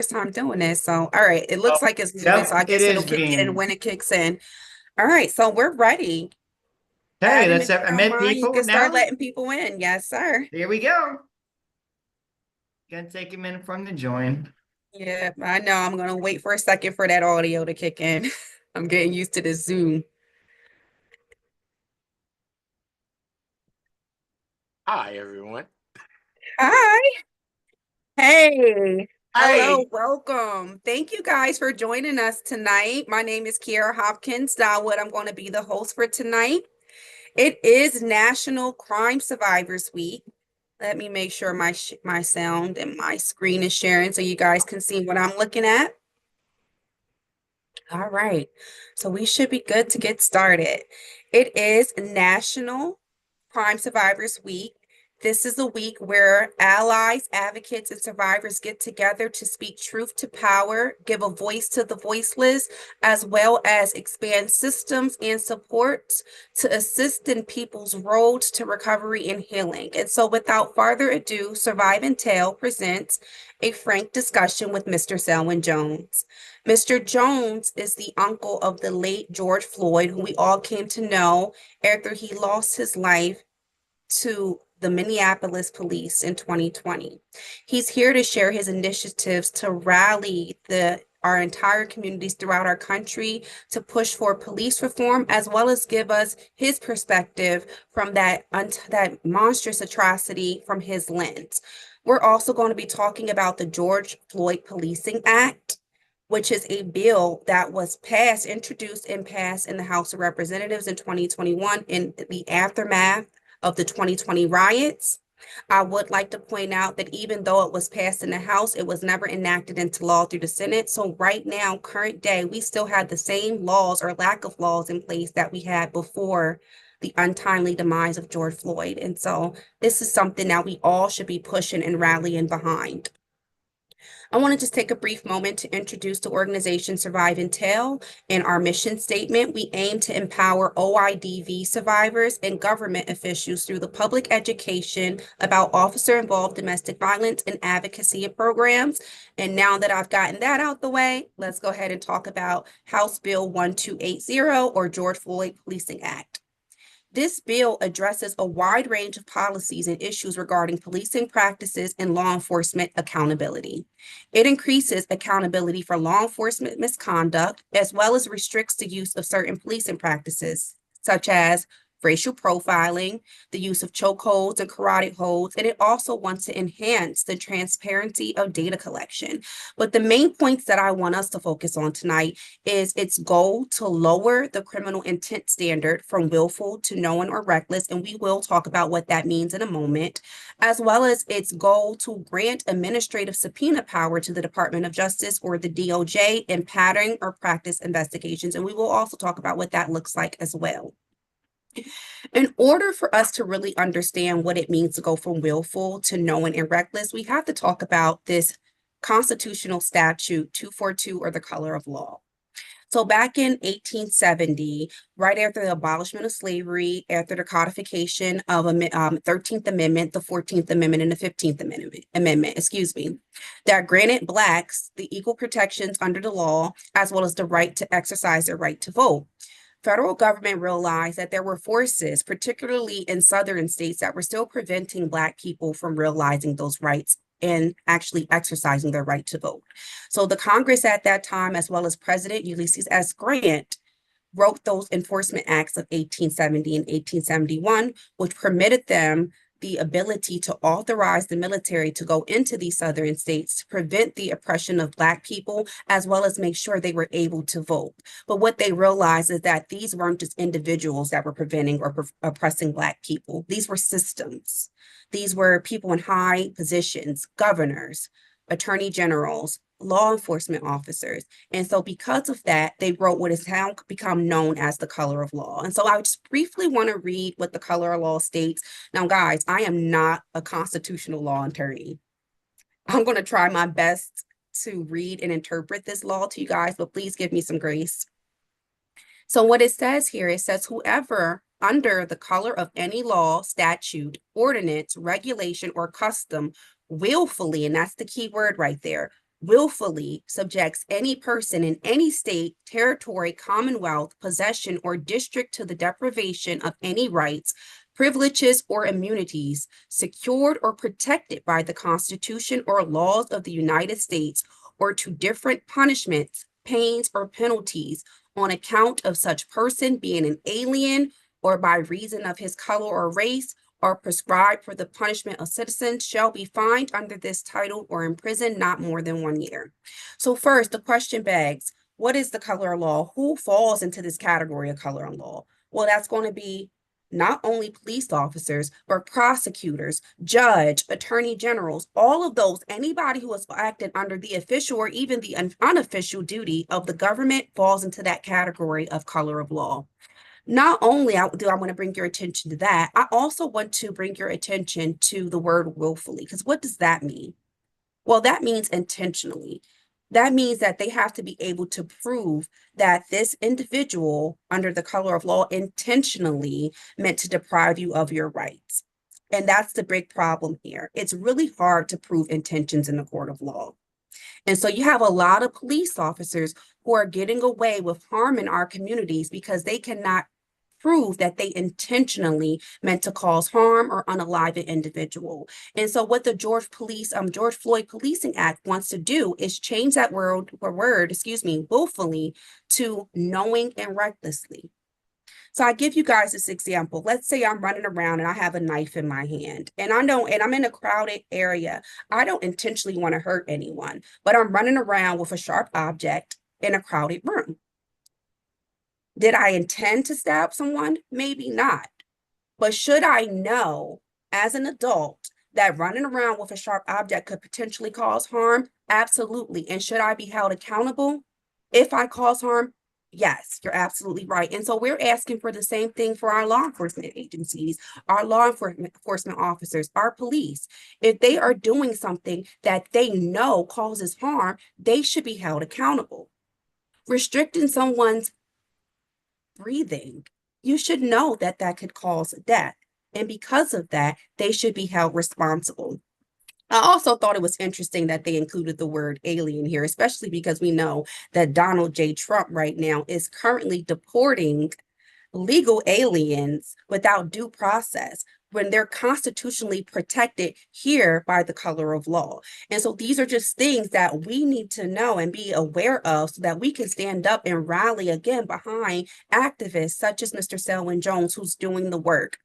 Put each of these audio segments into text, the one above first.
First time doing this. So, all right, it Oh, looks like it's moving. So yep, I it guess it'll is kick in being. when it kicks in. All right, so we're ready. Hey, Adam, let's if you have I don't met mind, you people can start now. letting people in. Yes, sir. There we go. Gonna take a minute for them to join. Yeah, I know. I'm gonna wait for a second for that audio to kick in. I'm getting used to the Zoom. Hi, everyone. Hi. Hey. Hello, Hey, welcome. Thank you guys for joining us tonight. My name is Kiara Hopkins Dawood. I'm going to be the host for tonight. It is National Crime Survivors Week. Let me make sure my sound and my screen is sharing so you guys can see what I'm looking at. All right. So we should be good to get started. It is National Crime Survivors Week. This is a week where allies, advocates, and survivors get together to speak truth to power, give a voice to the voiceless, as well as expand systems and supports to assist in people's roads to recovery and healing. And so, without further ado, Survive and Tell presents a frank discussion with Mr. Selwyn Jones. Mr. Jones is the uncle of the late George Floyd, who we all came to know after he lost his life to the Minneapolis police in 2020. He's here to share his initiatives to rally our entire communities throughout our country to push for police reform, as well as give us his perspective from that monstrous atrocity from his lens. We're also going to be talking about the George Floyd Policing Act, which is a bill that was introduced and passed in the House of Representatives in 2021 in the aftermath of the 2020 riots. I would like to point out that even though it was passed in the House, it was never enacted into law through the Senate. So right now, current day, we still have the same laws or lack of laws in place that we had before the untimely demise of George Floyd. And so this is something that we all should be pushing and rallying behind. I want to just take a brief moment to introduce the organization Survive and Tell. In our mission statement, we aim to empower OIDV survivors and government officials through the public education about officer-involved domestic violence and advocacy programs. And now that I've gotten that out the way, let's go ahead and talk about House Bill 1280 or George Floyd Policing Act. This bill addresses a wide range of policies and issues regarding policing practices and law enforcement accountability. It increases accountability for law enforcement misconduct, as well as restricts the use of certain policing practices, such as racial profiling, the use of chokeholds and carotid holds, and it also wants to enhance the transparency of data collection. But the main points that I want us to focus on tonight is its goal to lower the criminal intent standard from willful to knowing or reckless, and we will talk about what that means in a moment, as well as its goal to grant administrative subpoena power to the Department of Justice or the DOJ in pattern or practice investigations, and we will also talk about what that looks like as well. In order for us to really understand what it means to go from willful to knowing and reckless, we have to talk about this constitutional statute 242 or the color of law. So back in 1870, right after the abolishment of slavery, after the codification of a 13th Amendment, the 14th Amendment, and the 15th Amendment, excuse me, that granted Blacks the equal protections under the law, as well as the right to exercise their right to vote. Federal government realized that there were forces, particularly in southern states, that were still preventing Black people from realizing those rights and actually exercising their right to vote. So the Congress at that time, as well as President Ulysses S. Grant, wrote those enforcement acts of 1870 and 1871, which permitted them the ability to authorize the military to go into these southern states to prevent the oppression of Black people, as well as make sure they were able to vote. But what they realized is that these weren't just individuals that were preventing or oppressing Black people. These were systems. These were people in high positions, governors, attorney generals, law enforcement officers. And so, because of that, they wrote what has now become known as the color of law. And so, I just briefly want to read what the color of law states. Now, guys, I am not a constitutional law attorney. I'm going to try my best to read and interpret this law to you guys, but please give me some grace. So, what it says here, it says, whoever under the color of any law, statute, ordinance, regulation, or custom willfully, and that's the key word right there, willfully subjects any person in any state, territory, commonwealth, possession, or district to the deprivation of any rights, privileges, or immunities secured or protected by the Constitution or laws of the United States, or to different punishments, pains, or penalties on account of such person being an alien or by reason of his color or race, or prescribed for the punishment of citizens shall be fined under this title or imprisoned not more than 1 year. So first, the question begs, what is the color of law? Who falls into this category of color of law? Well, that's going to be not only police officers, but prosecutors, judge, attorney generals, all of those, anybody who has acted under the official or even the unofficial duty of the government falls into that category of color of law. Not only do I want to bring your attention to that, I also want to bring your attention to the word willfully, because what does that mean? Well, that means intentionally. That means that they have to be able to prove that this individual, under the color of law, intentionally meant to deprive you of your rights. And that's the big problem here. It's really hard to prove intentions in the court of law. And so you have a lot of police officers who are getting away with harming our communities because they cannot prove that they intentionally meant to cause harm or unalive an individual. And so what the George Floyd Policing Act wants to do is change that word, willfully to knowing and recklessly. So I give you guys this example. Let's say I'm running around and I have a knife in my hand and I'm in a crowded area. I don't intentionally want to hurt anyone, but I'm running around with a sharp object in a crowded room. Did I intend to stab someone? Maybe not. But should I know as an adult that running around with a sharp object could potentially cause harm? Absolutely. And should I be held accountable if I cause harm? Yes, you're absolutely right. And so we're asking for the same thing for our law enforcement agencies, our law enforcement officers, our police. If they are doing something that they know causes harm, they should be held accountable. Restricting someone's breathing, you should know that that could cause death. And because of that, they should be held responsible. I also thought it was interesting that they included the word alien here, especially because we know that Donald J. Trump right now is currently deporting legal aliens without due process when they're constitutionally protected here by the color of law. And so these are just things that we need to know and be aware of so that we can stand up and rally again behind activists such as Mr. Selwyn Jones, who's doing the work.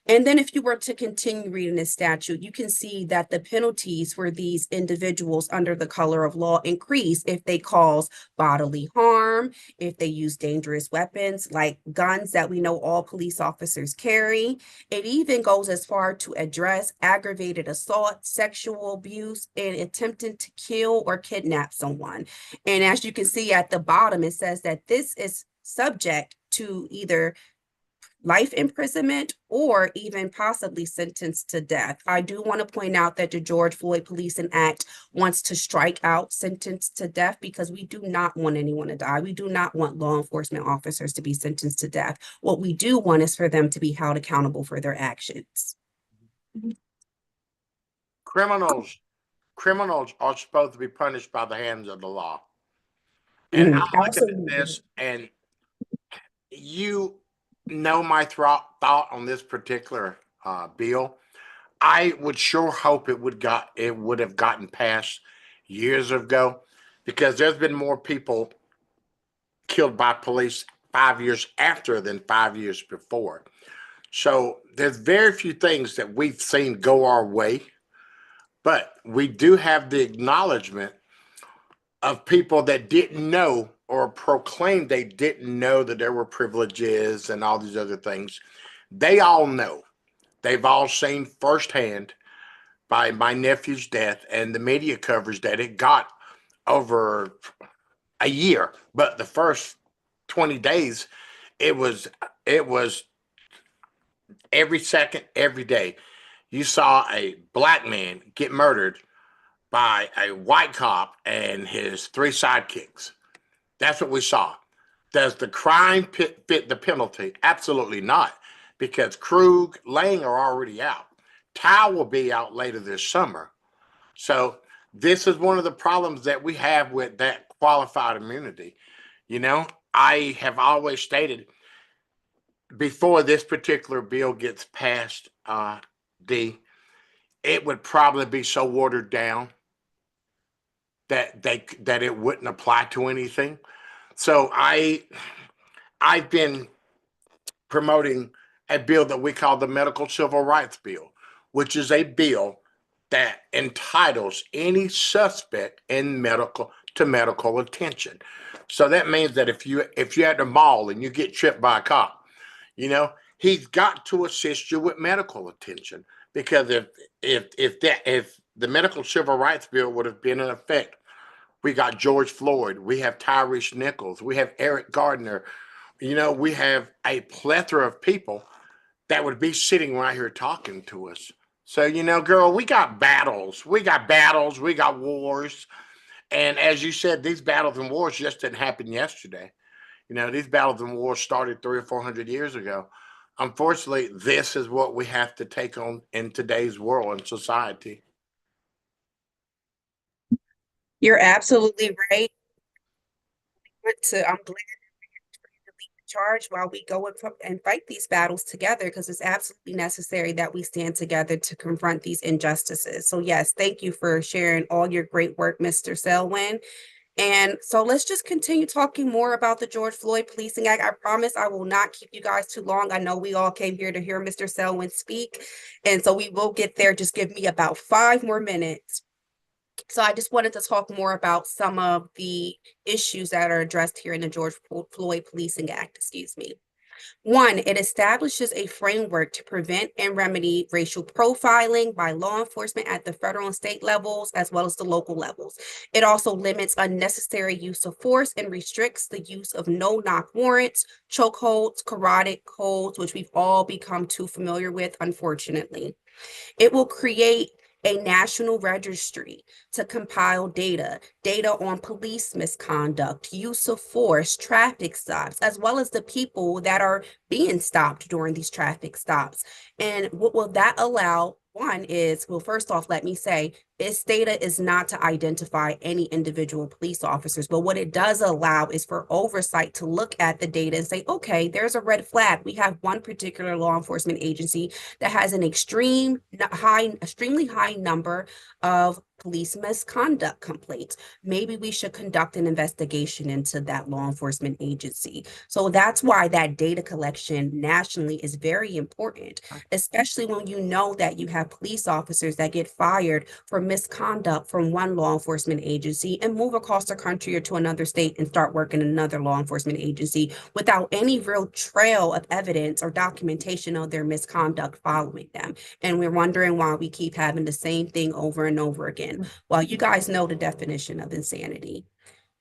And then if you were to continue reading this statute, you can see that the penalties for these individuals under the color of law increase if they cause bodily harm, if they use dangerous weapons like guns that we know all police officers carry. It even goes as far to address aggravated assault, sexual abuse, and attempting to kill or kidnap someone. And as you can see at the bottom, it says that this is subject to either life imprisonment or even possibly sentenced to death. I do want to point out that the George Floyd Policing Act wants to strike out sentence to death because we do not want anyone to die. We do not want law enforcement officers to be sentenced to death. What we do want is for them to be held accountable for their actions. Criminals are supposed to be punished by the hands of the law. And I'm looking at this, and you know my thought on this particular bill. I would sure hope it would have gotten passed years ago, because there's been more people killed by police 5 years after than 5 years before. So there's very few things that we've seen go our way, but we do have the acknowledgement of people that didn't know or proclaimed they didn't know that there were privileges and all these other things. They all know. They've all seen firsthand by my nephew's death and the media coverage that it got over a year. But the first 20 days, it was every second, every day. You saw a black man get murdered by a white cop and his three sidekicks. That's what we saw. Does the crime fit the penalty? Absolutely not, because Krug, Lang are already out. Tao will be out later this summer. So This is one of the problems that we have with that qualified immunity. You know, I have always stated before this particular bill gets passed, it would probably be so watered down that it wouldn't apply to anything. So I've been promoting a bill that we call the Medical Civil Rights Bill, which is a bill that entitles any suspect in medical attention. So that means that if you're at the mall and you get tripped by a cop, he's got to assist you with medical attention, because if the Medical Civil Rights Bill would have been in effect, we got George Floyd, we have Tyrese Nichols, we have Eric Gardner, we have a plethora of people that would be sitting right here talking to us. So, girl, we got battles, we got wars. And as you said, these battles and wars just didn't happen yesterday. These battles and wars started 300 or 400 years ago. Unfortunately, this is what we have to take on in today's world and society. You're absolutely right. I'm glad to lead the charge while we go and fight these battles together, because it's absolutely necessary that we stand together to confront these injustices. So yes, thank you for sharing all your great work, Mr. Selwyn. And so let's just continue talking more about the George Floyd Policing Act. I promise I will not keep you guys too long. I know we all came here to hear Mr. Selwyn speak, and so we will get there. Just give me about 5 more minutes. So I just wanted to talk more about some of the issues that are addressed here in the George Floyd Policing Act, excuse me. One, it establishes a framework to prevent and remedy racial profiling by law enforcement at the federal and state levels, as well as the local levels. It also limits unnecessary use of force and restricts the use of no-knock warrants, chokeholds, carotid holds, which we've all become too familiar with, unfortunately. It will create a national registry to compile data on police misconduct, use of force, traffic stops, as well as the people that are being stopped during these traffic stops. And what will that allow? One is, well, first off, let me say, this data is not to identify any individual police officers, but what it does allow is for oversight to look at the data and say, okay, there's a red flag. We have one particular law enforcement agency that has an extremely high number of police misconduct complaints. Maybe we should conduct an investigation into that law enforcement agency. So that's why that data collection nationally is very important, especially when you know that you have police officers that get fired for misconduct from one law enforcement agency and move across the country or to another state and start working in another law enforcement agency without any real trail of evidence or documentation of their misconduct following them. And we're wondering why we keep having the same thing over and over again. Well, you guys know the definition of insanity,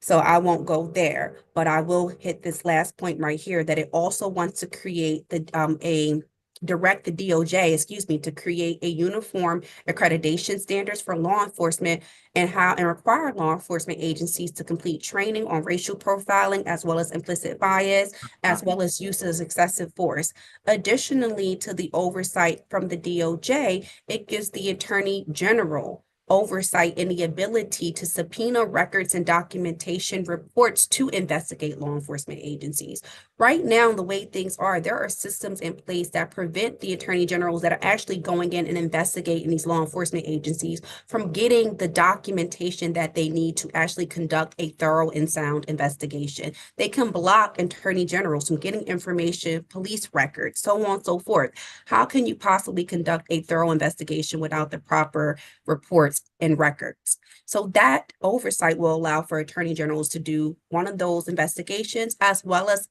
so I won't go there, but I will hit this last point right here, that it also wants to create direct the DOJ, to create a uniform accreditation standards for law enforcement and require law enforcement agencies to complete training on racial profiling, as well as implicit bias, as well as use of excessive force. Additionally, to the oversight from the DOJ, it gives the Attorney General oversight and the ability to subpoena records and documentation reports to investigate law enforcement agencies. Right now, the way things are, there are systems in place that prevent the attorney generals that are actually going in and investigating these law enforcement agencies from getting the documentation that they need to actually conduct a thorough and sound investigation. They can block attorney generals from getting information, police records, so on and so forth. How can you possibly conduct a thorough investigation without the proper reports and records? So that oversight will allow for attorney generals to do one of those investigations, as well as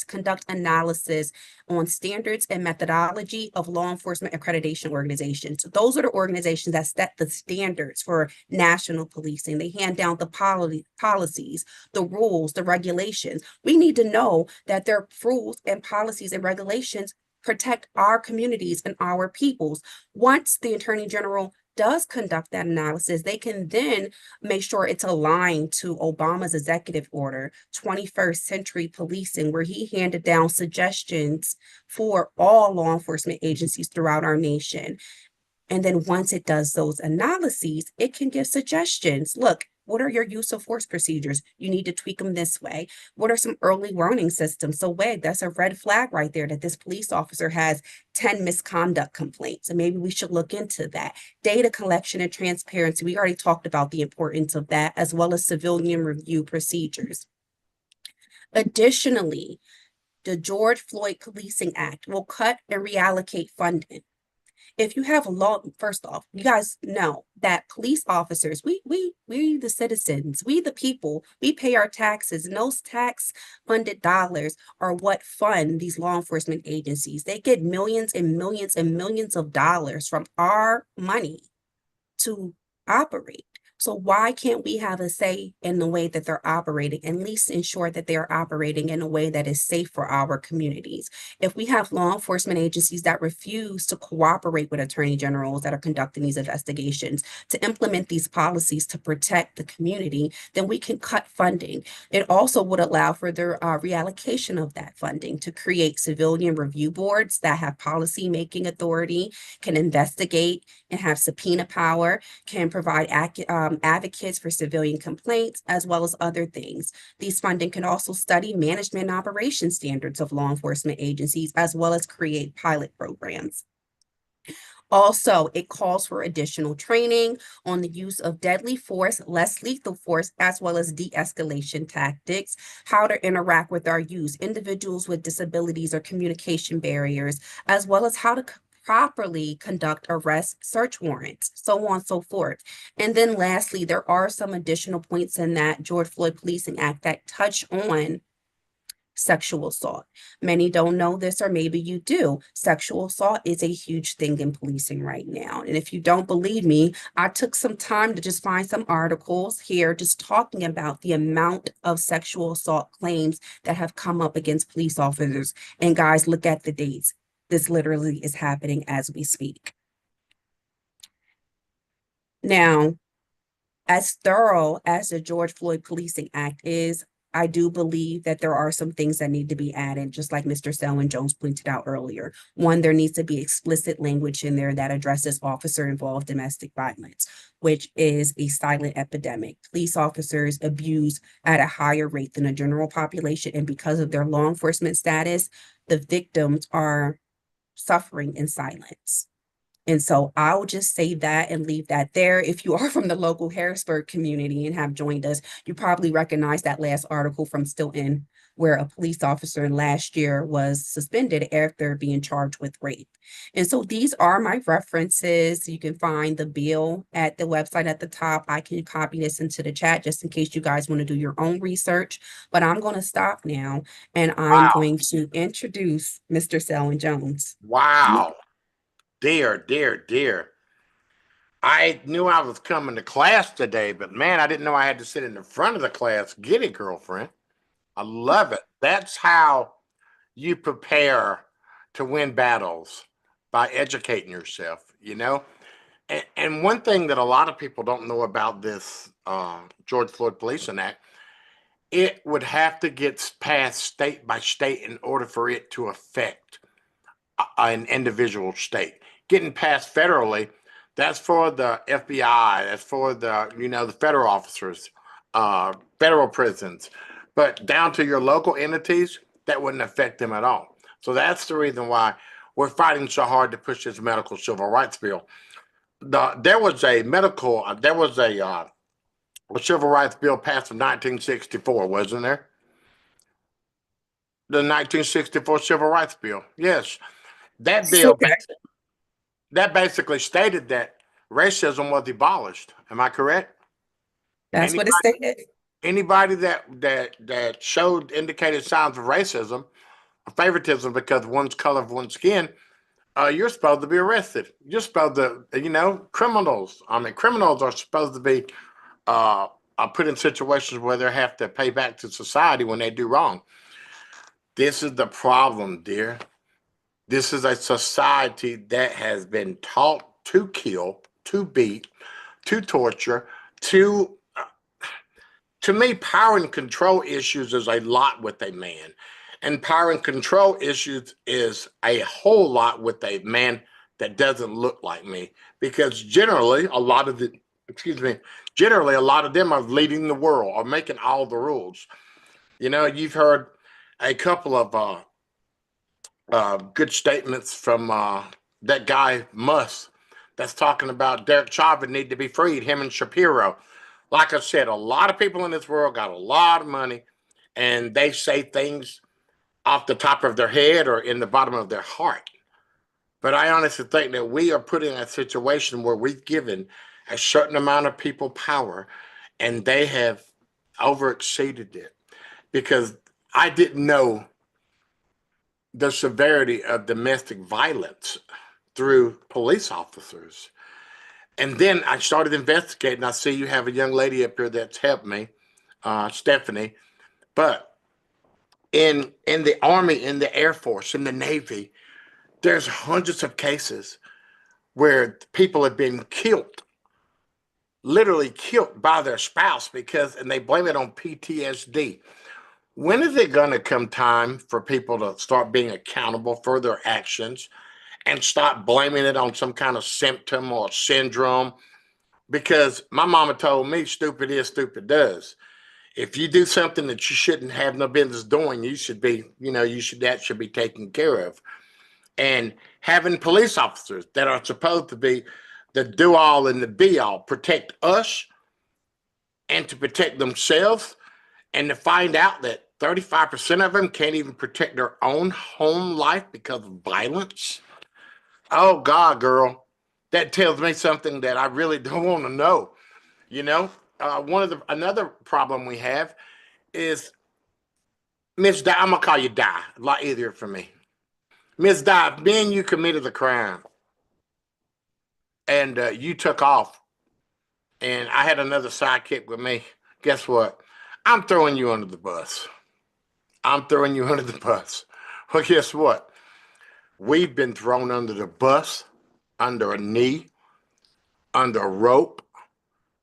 conduct analysis on standards and methodology of law enforcement accreditation organizations. So those are the organizations that set the standards for national policing. They hand down the policies, the rules, the regulations. We need to know that their rules and policies and regulations protect our communities and our peoples. Once the attorney general does conduct that analysis, they can then make sure it's aligned to Obama's executive order, 21st Century Policing, where he handed down suggestions for all law enforcement agencies throughout our nation. And then once it does those analyses, it can give suggestions. Look, what are your use of force procedures? You need to tweak them this way. What are some early warning systems? So wait, that's a red flag right there that this police officer has 10 misconduct complaints. And maybe we should look into that. Data collection and transparency. We already talked about the importance of that, as well as civilian review procedures. Additionally, the George Floyd Policing Act will cut and reallocate funding. If you have a law, first off, you guys know that police officers, we the citizens, we the people, we pay our taxes, and those tax funded dollars are what fund these law enforcement agencies. They get millions and millions and millions of dollars from our money to operate. So why can't we have a say in the way that they're operating, and at least ensure that they're operating in a way that is safe for our communities? If we have law enforcement agencies that refuse to cooperate with attorney generals that are conducting these investigations to implement these policies to protect the community, then we can cut funding. It also would allow for the reallocation of that funding to create civilian review boards that have policy making authority, can investigate and have subpoena power, can provide advocates for civilian complaints, as well as other things. These funding can also study management and operation standards of law enforcement agencies, as well as create pilot programs. Also, it calls for additional training on the use of deadly force, less lethal force, as well as de-escalation tactics, how to interact with our youth, individuals with disabilities or communication barriers, as well as how to properly conduct arrest search warrants, so on and so forth. And then lastly, there are some additional points in that George Floyd Policing Act that touch on sexual assault. Many don't know this, or maybe you do. Sexual assault is a huge thing in policing right now. And if you don't believe me, I took some time to just find some articles here just talking about the amount of sexual assault claims that have come up against police officers. And guys, look at the dates. This literally is happening as we speak. Now, as thorough as the George Floyd Policing Act is, I do believe that there are some things that need to be added, just like Mr. Selwyn Jones pointed out earlier. One, there needs to be explicit language in there that addresses officer-involved domestic violence, which is a silent epidemic. Police officers abuse at a higher rate than the general population, and because of their law enforcement status, the victims are suffering in silence. And so I'll just say that and leave that there. If you are from the local Harrisburg community and have joined us, you probably recognize that last article from Stilton, where a police officer last year was suspended after being charged with rape. And so these are my references. You can find the bill at the website at the top. I can copy this into the chat just in case you guys want to do your own research. But I'm going to stop now, and I'm Wow. going to introduce Mr. Selwyn Jones. Wow. Dear, dear, dear. I knew I was coming to class today, but man, I didn't know I had to sit in the front of the class. Get it, girlfriend. I love it. That's how you prepare to win battles, by educating yourself, you know? And one thing that a lot of people don't know about this George Floyd Policing Act, it would have to get passed state by state in order for it to affect an individual state. Getting passed federally, that's for the FBI, that's for the, you know, the federal officers, federal prisons. But down to your local entities, that wouldn't affect them at all. So that's the reason why we're fighting so hard to push this medical civil rights bill. There was a civil rights bill passed in 1964, wasn't there? The 1964 civil rights bill. Yes, that bill that basically stated that racism was abolished. Am I correct? That's what it stated. Anybody that showed indicated signs of racism or favoritism because of one's color of one's skin, you're supposed to be arrested. You're supposed to, you know, criminals. I mean, criminals are supposed to be are put in situations where they have to pay back to society when they do wrong. This is the problem, dear. This is a society that has been taught to kill, to beat, to torture, to me, power and control issues is a lot with a man. And power and control issues is a whole lot with a man that doesn't look like me, because generally a lot of them are leading the world or making all the rules. You've heard a couple of good statements from that guy Musk that's talking about Derek Chauvin need to be freed, him and Shapiro. Like I said, a lot of people in this world got a lot of money, and they say things off the top of their head or in the bottom of their heart. But I honestly think that we are put in a situation where we've given a certain amount of people power, and they have overexceeded it, because I didn't know the severity of domestic violence through police officers. And then I started investigating. I see you have a young lady up here that's helped me, Stephanie. But in the Army, in the Air Force, in the Navy, there's hundreds of cases where people have been killed, literally killed by their spouse, and they blame it on PTSD. When is it going to come time for people to start being accountable for their actions and stop blaming it on some kind of symptom or syndrome? Because my mama told me, stupid is, stupid does. If you do something that you shouldn't have no business doing, that should be taken care of. And having police officers that are supposed to be the do all and the be all, protect us and to protect themselves, and to find out that 35% of them can't even protect their own home life because of violence. Oh God, girl, that tells me something that I really don't want to know. Another problem we have is Miss Di. I'm gonna call you Di. A lot easier for me. Miss Di, me and you committed the crime, and you took off, and I had another sidekick with me. Guess what? I'm throwing you under the bus. I'm throwing you under the bus. Well, guess what? We've been thrown under the bus, under a knee, under a rope,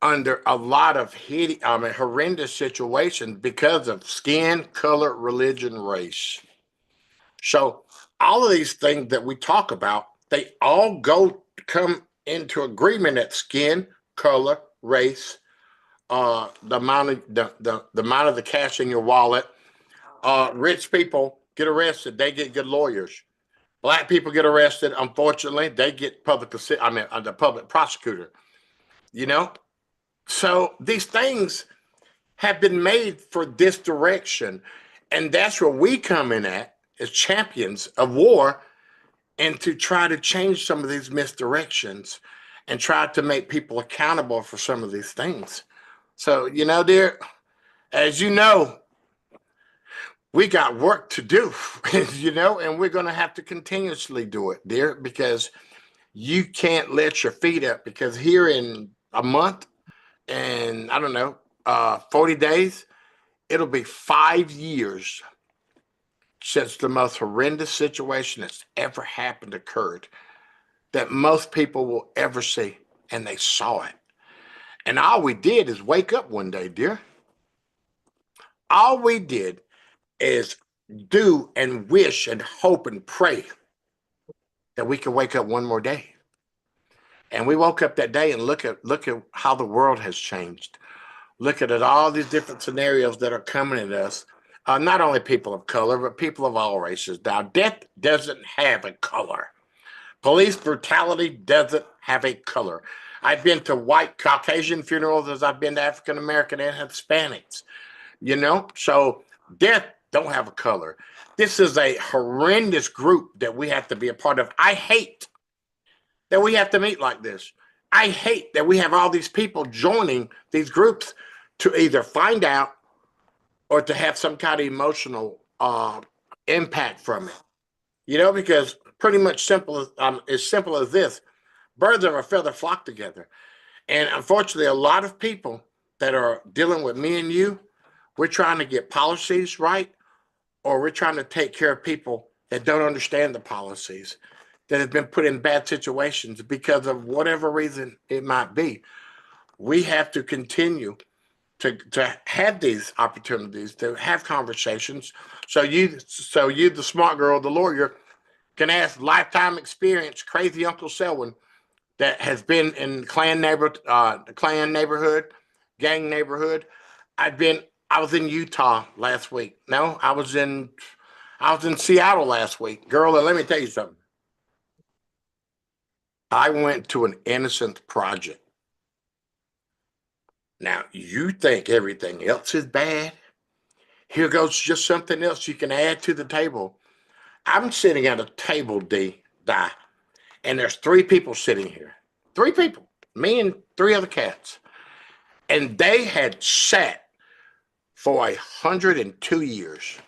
under a lot of horrendous situations because of skin, color, religion, race. So all of these things that we talk about, they all come into agreement that skin, color, race, the amount of the amount of the cash in your wallet. Rich people get arrested, they get good lawyers. Black people get arrested, unfortunately, they get the public prosecutor. So these things have been made for this direction, and that's where we come in at as champions of war, and to try to change some of these misdirections and try to make people accountable for some of these things. So, dear, as you know, we got work to do, and we're going to have to continuously do it, dear, because you can't let your feet up, because here in a month and I don't know, 40 days, it'll be 5 years since the most horrendous situation that's ever happened occurred, that most people will ever see, and they saw it. And all we did is wake up one day, dear. All we did is do and wish and hope and pray that we could wake up one more day. And we woke up that day, and look at how the world has changed. Look at all these different scenarios that are coming at us. Not only people of color, but people of all races. Now, death doesn't have a color. Police brutality doesn't have a color. I've been to white Caucasian funerals as I've been to African American and Hispanics. So death don't have a color. This is a horrendous group that we have to be a part of. I hate that we have to meet like this. I hate that we have all these people joining these groups to either find out or to have some kind of emotional impact from it. Because pretty much as simple as this: birds of a feather flock together. And unfortunately, a lot of people that are dealing with me and you, we're trying to get policies right, or we're trying to take care of people that don't understand the policies, that have been put in bad situations because of whatever reason it might be. We have to continue to have these opportunities, to have conversations. So you, the smart girl, the lawyer, can ask lifetime experience, crazy Uncle Selwyn, that has been in the Klan neighborhood, gang neighborhood. I was in Utah last week. No, I was in Seattle last week. Girl, let me tell you something. I went to an innocence project. Now, you think everything else is bad? Here goes just something else you can add to the table. I'm sitting at a table, Di, and there's three people sitting here. Three people, me and three other cats. And they had sat for 102 years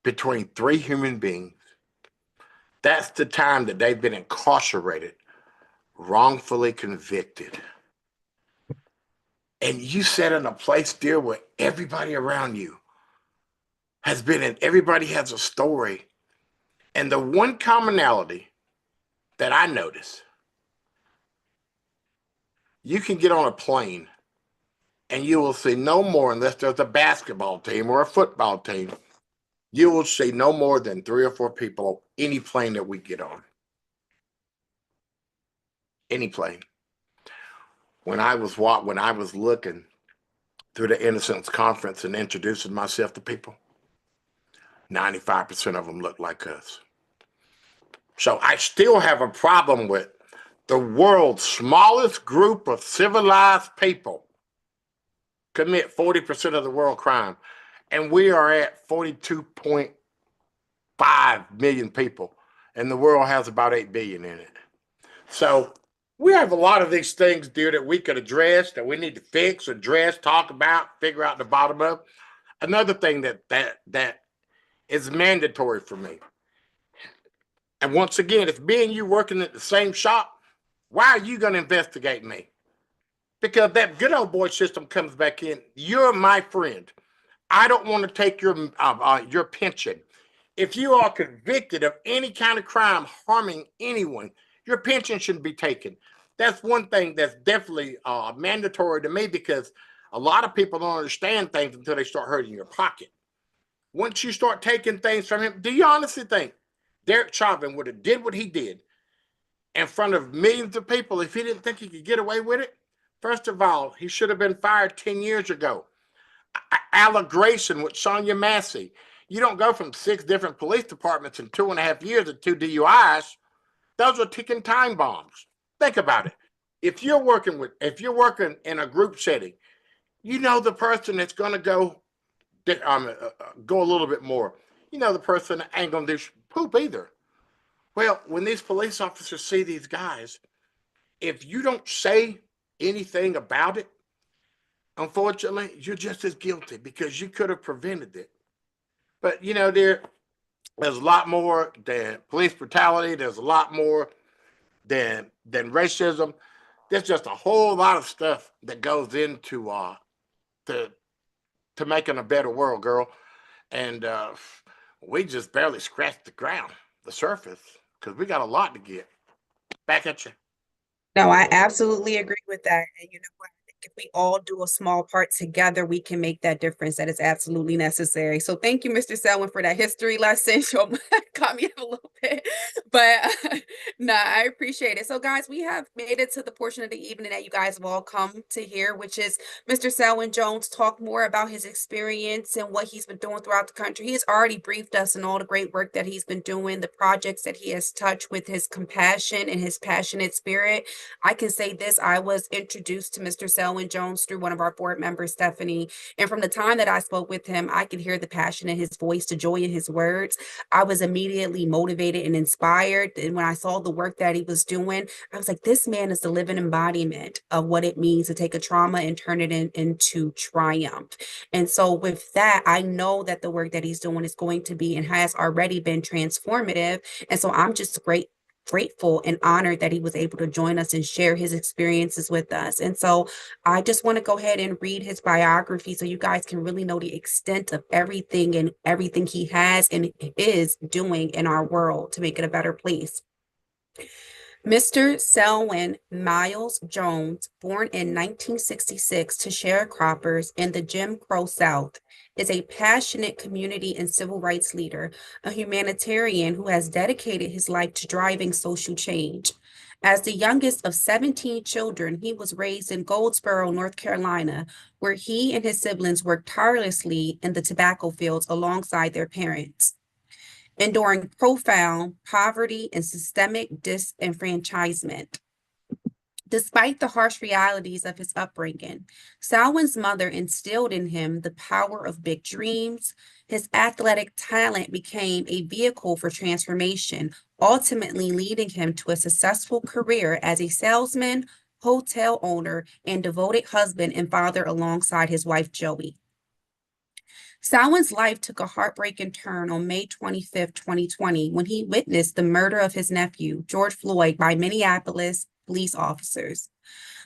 between three human beings. That's the time that they've been incarcerated, wrongfully convicted. And you sat in a place, dear, where everybody around you has been in, everybody has a story. And the one commonality that I notice, you can get on a plane and you will see no more, unless there's a basketball team or a football team, you will see no more than 3 or 4 people on any plane that we get on. Any plane. When I was looking through the Innocence Conference and introducing myself to people, 95% of them look like us. So I still have a problem with the world's smallest group of civilized people commit 40% of the world crime. And we are at 42.5 million people, and the world has about 8 billion in it. So we have a lot of these things, dear, that we could address, that we need to fix, address, talk about, figure out the bottom of. Another thing that is mandatory for me. And once again, if me and you working at the same shop, why are you going to investigate me? Because that good old boy system comes back in. You're my friend. I don't want to take your pension. If you are convicted of any kind of crime harming anyone, your pension shouldn't be taken. That's one thing that's definitely mandatory to me, because a lot of people don't understand things until they start hurting your pocket. Once you start taking things from him, do you honestly think Derek Chauvin would have did what he did in front of millions of people if he didn't think he could get away with it? First of all, he should have been fired 10 years ago. Alec Grayson with Sonia Massey. You don't go from 6 different police departments in 2.5 years and 2 DUIs. Those are ticking time bombs. Think about it. If you're working in a group setting, you know the person that's going to go a little bit more. You know the person that ain't going to do poop either. Well, when these police officers see these guys, if you don't say anything about it, unfortunately, you're just as guilty, because you could have prevented it. But there's a lot more than police brutality. There's a lot more than racism. There's just a whole lot of stuff that goes into to making a better world, girl. And we just barely scratched the surface, because we got a lot to get. Back at you. No, I absolutely agree with that. And you know what? I think if we all do a small part together, we can make that difference. That is absolutely necessary. So thank you, Mr. Selwyn, for that history lesson. You caught me up a little bit, but no, I appreciate it. So guys, we have made it to the portion of the evening that you guys have all come to hear, which is Mr. Selwyn Jones talk more about his experience and what he's been doing throughout the country. He has already briefed us on all the great work that he's been doing, the projects that he has touched with his compassion and his passionate spirit. I can say this, I was introduced to Mr. Selwyn Jones through one of our board members, Stephanie. And from the time that I spoke with him, I could hear the passion in his voice, the joy in his words. I was immediately motivated and inspired. And when I saw the work that he was doing, I was like, this man is the living embodiment of what it means to take a trauma and turn it into triumph. And so with that, I know that the work that he's doing is going to be and has already been transformative. And so I'm just grateful and honored that he was able to join us and share his experiences with us. And so I just want to go ahead and read his biography so you guys can really know the extent of everything and everything he has and is doing in our world to make it a better place. Mr. Selwyn Miles Jones, born in 1966 to sharecroppers in the Jim Crow South, is a passionate community and civil rights leader, a humanitarian who has dedicated his life to driving social change. As the youngest of 17 children, he was raised in Goldsboro, North Carolina, where he and his siblings worked tirelessly in the tobacco fields alongside their parents, enduring profound poverty and systemic disenfranchisement. Despite the harsh realities of his upbringing, Selwyn's mother instilled in him the power of big dreams. His athletic talent became a vehicle for transformation, ultimately leading him to a successful career as a salesman, hotel owner, and devoted husband and father alongside his wife, Joey. Selwyn's life took a heartbreaking turn on May 25th, 2020, when he witnessed the murder of his nephew, George Floyd, by Minneapolis police officers.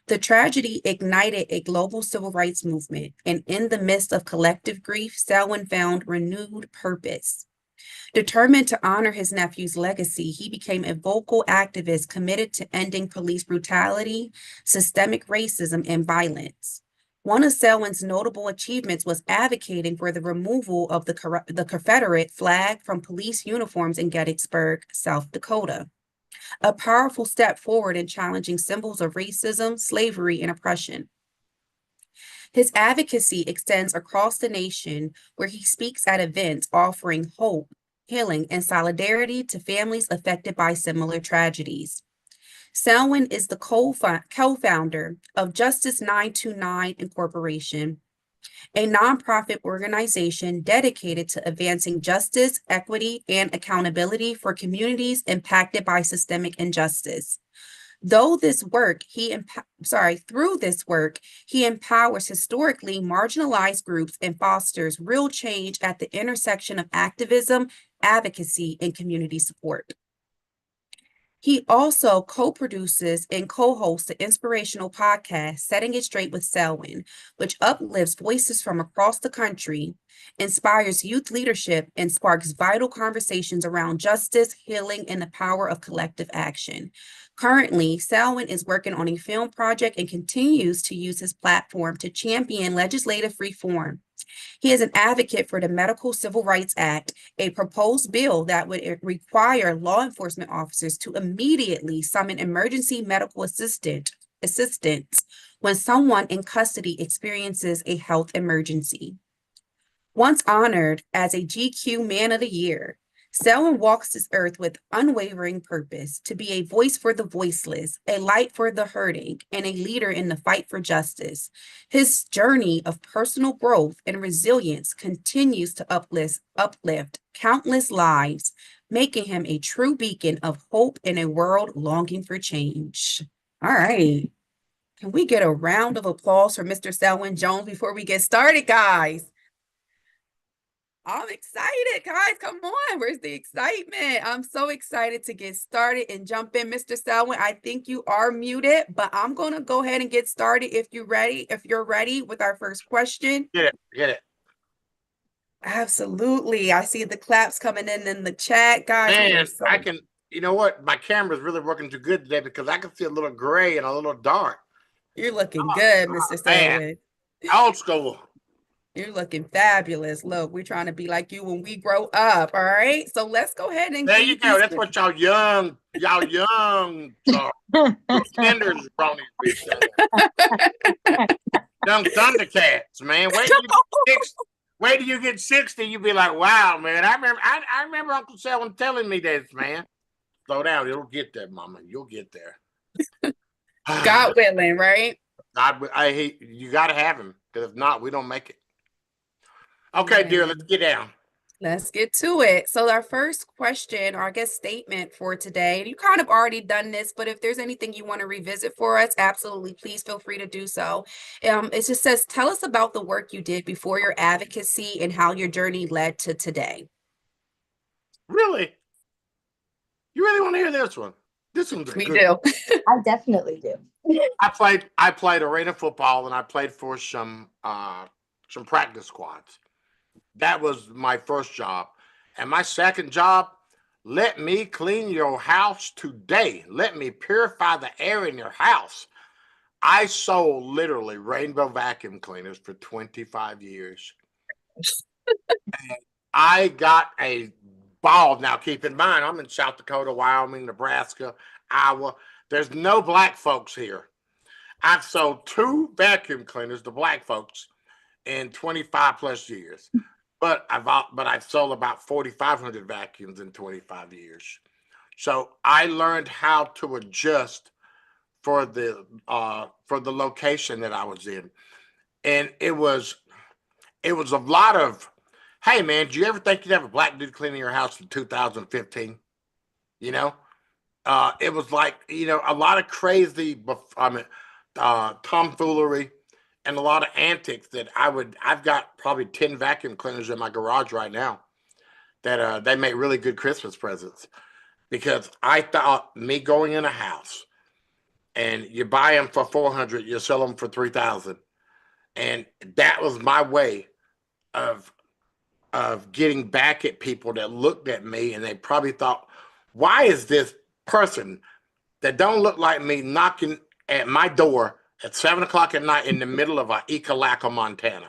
The tragedy ignited a global civil rights movement, and in the midst of collective grief, Selwyn found renewed purpose. Determined to honor his nephew's legacy, he became a vocal activist committed to ending police brutality, systemic racism, and violence. One of Selwyn's notable achievements was advocating for the removal of the Confederate flag from police uniforms in Gettysburg, South Dakota, a powerful step forward in challenging symbols of racism, slavery, and oppression. His advocacy extends across the nation, where he speaks at events offering hope, healing, and solidarity to families affected by similar tragedies. Selwyn is the co-founder of Justice 929 Incorporation, a nonprofit organization dedicated to advancing justice, equity, and accountability for communities impacted by systemic injustice. Through this work, he empowers historically marginalized groups and fosters real change at the intersection of activism, advocacy, and community support. He also co-produces and co-hosts the inspirational podcast, Setting It Straight with Selwyn, which uplifts voices from across the country, inspires youth leadership, and sparks vital conversations around justice, healing, and the power of collective action. Currently, Selwyn is working on a film project and continues to use his platform to champion legislative reform. He is an advocate for the Medical Civil Rights Act, a proposed bill that would require law enforcement officers to immediately summon emergency medical assistance when someone in custody experiences a health emergency. Once honored as a GQ Man of the Year, Selwyn walks this earth with unwavering purpose to be a voice for the voiceless, a light for the hurting, and a leader in the fight for justice. His journey of personal growth and resilience continues to uplift countless lives, making him a true beacon of hope in a world longing for change. All right. Can we get a round of applause for Mr. Selwyn Jones before we get started, guys? I'm excited, guys. Come on. Where's the excitement? I'm so excited to get started and jump in, Mr. Selwyn. I think you are muted, but I'm going to go ahead and get started if you're ready with our first question. Get it. Absolutely. I see the claps coming in the chat, guys. Man, I can, you know what? My camera's really working too good today because I can see a little gray and a little dark. You're looking good, Mr. Selwyn. Old school. You're looking fabulous. Look, we're trying to be like you when we grow up. All right. So let's go ahead and there you go. That's what y'all young tenders bronies be saying. Young Thundercats, man. Wait till you get 60, you be like, wow, man. I remember Uncle Selwyn telling me this, man. Slow down, it'll get there, mama. You'll get there. God willing, right? You gotta have him, because if not, we don't make it. Okay, Yeah. dear, let's get down. Let's get to it. So our first question, or I guess statement for today, you kind of already done this, but if there's anything you want to revisit for us, absolutely, please feel free to do so. It just says, tell us about the work you did before your advocacy and how your journey led to today. Really? You really want to hear this one? This one's We good. do. I definitely do. I played arena football, and I played for some practice squads. That was my first job. And my second job Let me clean your house today. Let me purify the air in your house. I sold literally rainbow vacuum cleaners for 25 years. And I got a ball. Now, keep in mind, I'm in South Dakota, Wyoming, Nebraska, Iowa. There's no black folks here. I've sold 2 vacuum cleaners to black folks in 25 plus years. But I've sold about 4,500 vacuums in 25 years. So I learned how to adjust for the location that I was in. And it was a lot of, hey man, do you ever think you'd have a black dude cleaning your house in 2015? You know? It was like, a lot of crazy tomfoolery and a lot of antics that I've got probably 10 vacuum cleaners in my garage right now that they make really good Christmas presents, because I thought me going in a house and you buy them for 400, you sell them for 3,000. And that was my way of getting back at people that looked at me and they probably thought, why is this person that don't look like me knocking at my door at 7 o'clock at night in the middle of Ekalaka, Montana?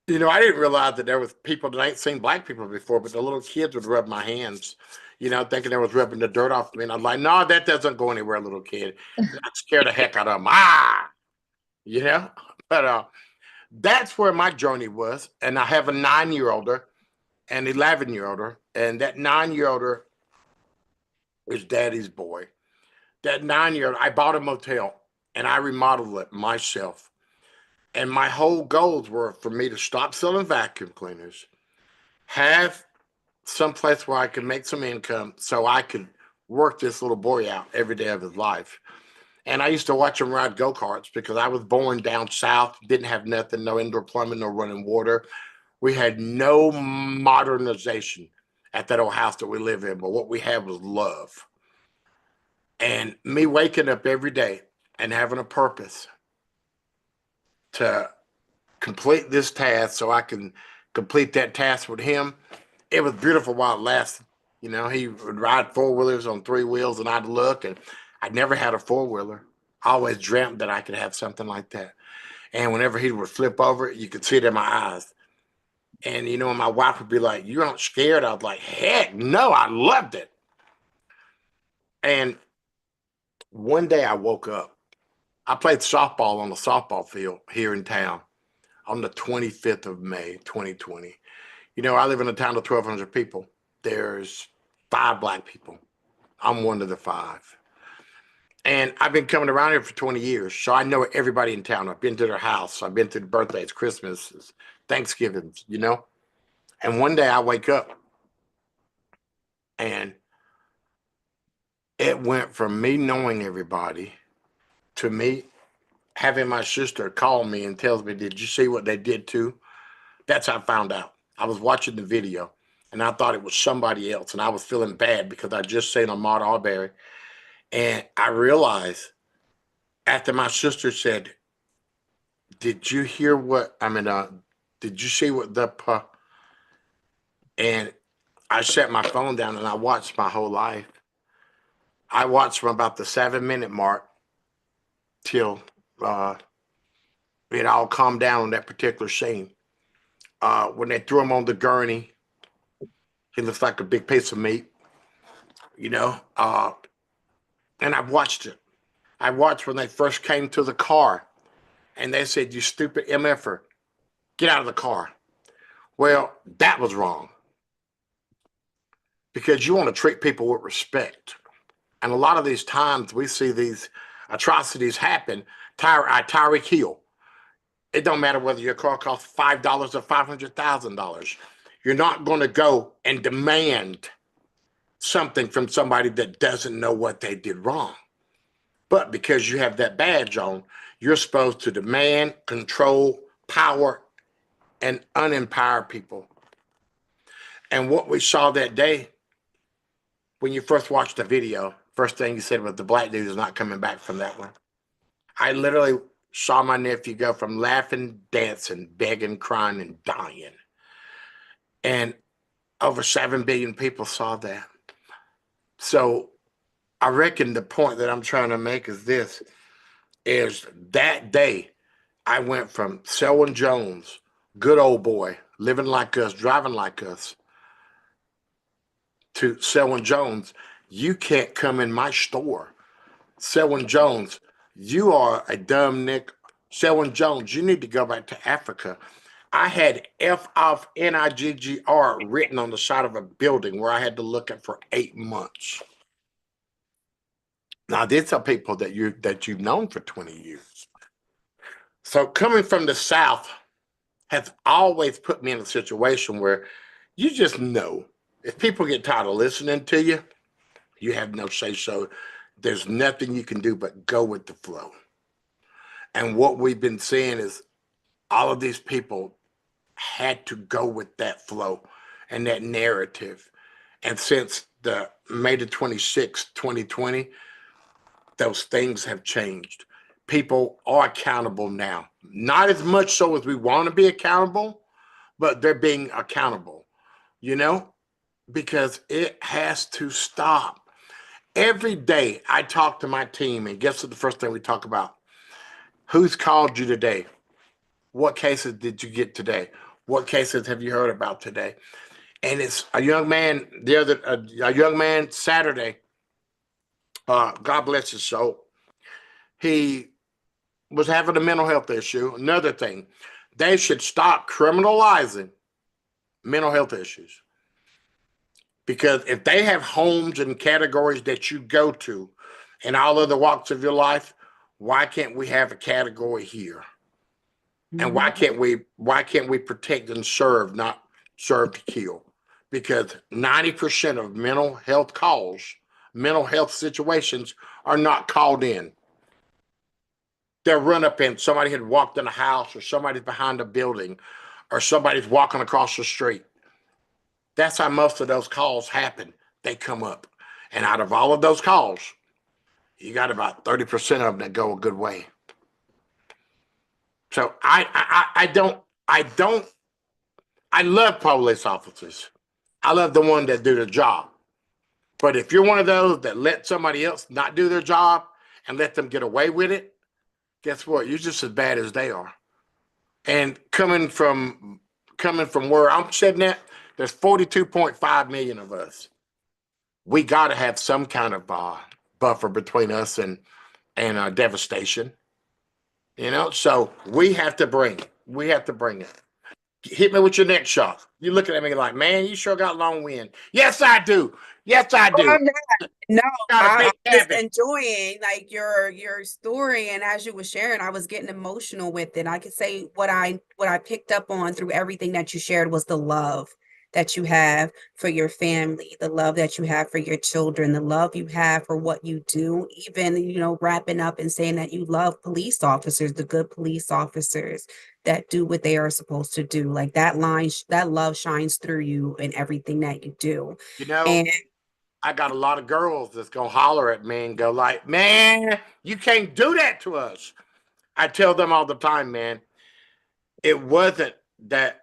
I didn't realize that there was people that ain't seen black people before, but the little kids would rub my hands, thinking they was rubbing the dirt off me. And I'm like, no, that doesn't go anywhere, little kid. I'd scare the heck out of them. You know? But that's where my journey was. And I have a 9-year-older and 11-year-older. And that 9-year-older is daddy's boy. That 9-year-old, I bought a motel and I remodeled it myself. And my whole goals were for me to stop selling vacuum cleaners, have some place where I could make some income so I could work this little boy out every day of his life. And I used to watch him ride go-karts because I was born down south, didn't have nothing, no indoor plumbing, no running water. We had no modernization at that old house that we live in, but what we had was love. And me waking up every day and having a purpose to complete this task so I can complete that task with him. It was beautiful while it lasted. He would ride 4-wheelers on 3 wheels and I'd look, and I never had a 4-wheeler. I always dreamt that I could have something like that. And whenever he would flip over, you could see it in my eyes. And, my wife would be like, you aren't scared? I was like, heck no, I loved it. And one day I woke up. I played softball on the softball field here in town on the 25th of May, 2020. I live in a town of 1,200 people. There's 5 black people. I'm one of the 5. And I've been coming around here for 20 years, so I know everybody in town. I've been to their house. I've been to the birthdays, Christmases, Thanksgivings, And one day I wake up and it went from me knowing everybody to me having my sister call me and tells me, did you see what they did to? That's how I found out. I was watching the video and I thought it was somebody else. And I was feeling bad because I just seen Ahmaud Arbery. And I realized after my sister said, did you hear did you see what and I set my phone down and I watched my whole life. I watched from about the 7-minute mark till it all calmed down on that particular scene. When they threw him on the gurney, he looks like a big piece of meat, and I watched it. I watched when they first came to the car and they said, you stupid MFer, get out of the car. Well, that was wrong because you want to treat people with respect. And a lot of these times we see these atrocities happen. Tyreek Hill. It don't matter whether your car costs $5 or $500,000. You're not going to go and demand something from somebody that doesn't know what they did wrong. But because you have that badge on, you're supposed to demand, control, power, and unempower people. And what we saw that day, when you first watched the video, first thing you said was the black dude is not coming back from that one. I literally saw my nephew go from laughing, dancing, begging, crying, and dying. And over 7 billion people saw that. So I reckon the point that I'm trying to make is this, is that day I went from Selwyn Jones, good old boy, living like us, driving like us, to Selwyn Jones, you can't come in my store. Selwyn Jones, you are a dumb Nick. Selwyn Jones, you need to go back to Africa. I had F off NIGGR written on the side of a building where I had to look at for 8 months. Now, these are people that you've known for 20 years. So coming from the South has always put me in a situation where you just know if people get tired of listening to you, you have no say so. There's nothing you can do but go with the flow. And what we've been seeing is all of these people had to go with that flow and that narrative. And since the May the 26th, 2020, those things have changed. People are accountable now. Not as much so as we want to be accountable, but they're being accountable, you know, because it has to stop. Every day I talk to my team, and guess what the first thing we talk about? Who's called you today? What cases did you get today? What cases have you heard about today? And it's a young man, a young man Saturday, God bless his soul. He was having a mental health issue. Another thing, they should stop criminalizing mental health issues. Because if they have homes and categories that you go to in all other walks of your life, why can't we have a category here? And why can't we protect and serve, not serve to kill? Because 90% of mental health calls, mental health situations are not called in. They're run up in, somebody had walked in a house, or somebody's behind a building, or somebody's walking across the street. That's how most of those calls happen. They come up. And out of all of those calls, you got about 30% of them that go a good way. So I love police officers. I love the one that do the job. But if you're one of those that let somebody else not do their job and let them get away with it, guess what? You're just as bad as they are. And coming from where I'm sitting at, there's 42.5 million of us. We got to have some kind of buffer between us and devastation. You know, so we have to bring it. Hit me with your next shot. You're looking at me like, man, you sure got long wind. Yes, I do. Yes, I do. No, Got a I'm big just cabin. enjoying like your story, and as you were sharing, I was getting emotional with it. I could say what I picked up on through everything that you shared was the love that you have for your family, the love that you have for your children, the love you have for what you do, even, you know, wrapping up and saying that you love police officers, the good police officers that do what they are supposed to do. Like that line, that love shines through you in everything that you do. You know, And I got a lot of girls that's gonna holler at me and go like, man, you can't do that to us. I tell them all the time, man, it wasn't that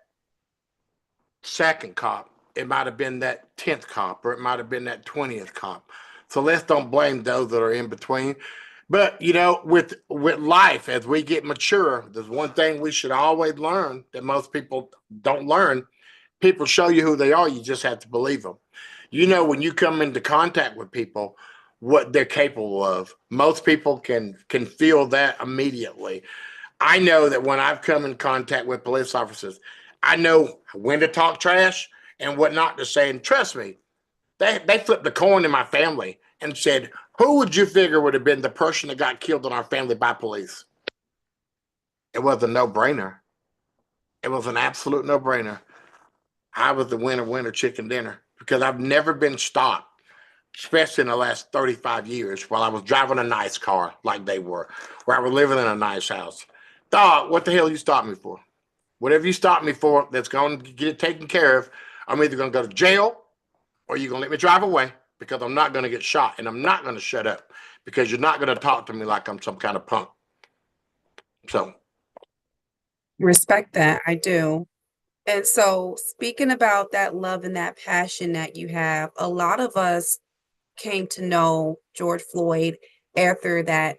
second cop. It might have been that 10th cop, or it might have been that 20th cop. So let's don't blame those that are in between. But you know, with life, as we get mature, there's one thing we should always learn that most people don't learn. People show you who they are, you just have to believe them. You know, when you come into contact with people, what they're capable of. Most people can feel that immediately. I know that when I've come in contact with police officers, I know when to talk trash and what not to say. And trust me, they flipped the coin in my family and said, who would you figure would have been the person that got killed in our family by police? It was a no-brainer. It was an absolute no-brainer. I was the winner chicken dinner because I've never been stopped, especially in the last 35 years while I was driving a nice car like they were, where I was living in a nice house. Dog, what the hell you stop me for? Whatever you stop me for that's going to get it taken care of, I'm either going to go to jail or you're going to let me drive away because I'm not going to get shot, and I'm not going to shut up because you're not going to talk to me like I'm some kind of punk. So respect that. I do. And so, speaking about that love and that passion that you have, a lot of us came to know George Floyd after that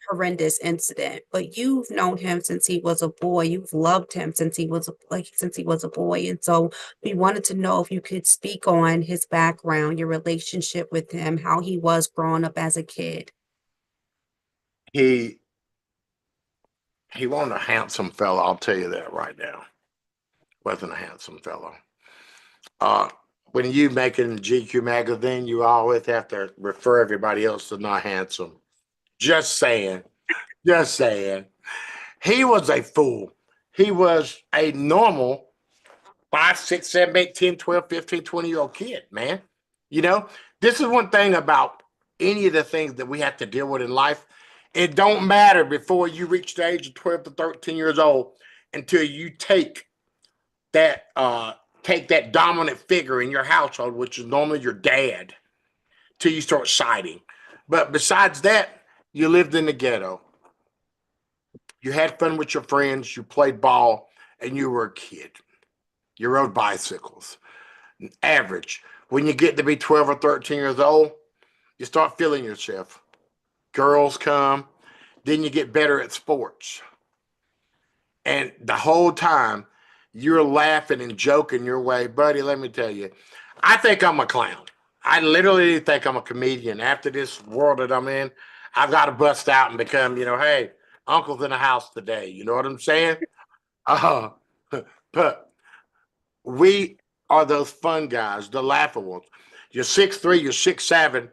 horrendous incident, but you've known him since he was a boy. You've loved him since he was a boy. And so we wanted to know if you could speak on his background, your relationship with him, how he was growing up as a kid. He wasn't a handsome fellow, I'll tell you that right now. Wasn't a handsome fellow. Uh, when you make it in GQ magazine, you always have to refer everybody else to not handsome. Just saying. Just saying. He was a fool. He was a normal 5, 6, 7, 8, 10, 12, 15, 20-year-old kid, man. You know, this is one thing about any of the things that we have to deal with in life. It don't matter before you reach the age of 12 to 13 years old until you that take that dominant figure in your household, which is normally your dad, till you start siding. But besides that, you lived in the ghetto. You had fun with your friends, you played ball, and you were a kid. You rode bicycles. Average. When you get to be 12 or 13 years old, you start feeling yourself. Girls come, then you get better at sports. And the whole time, you're laughing and joking your way. Buddy, let me tell you, I think I'm a clown. I literally think I'm a comedian. After this world that I'm in, I've got to bust out and become, hey, uncle's in the house today. You know what I'm saying? Uh, but we are those fun guys, the laughable. You're 6'3", you're 6'7".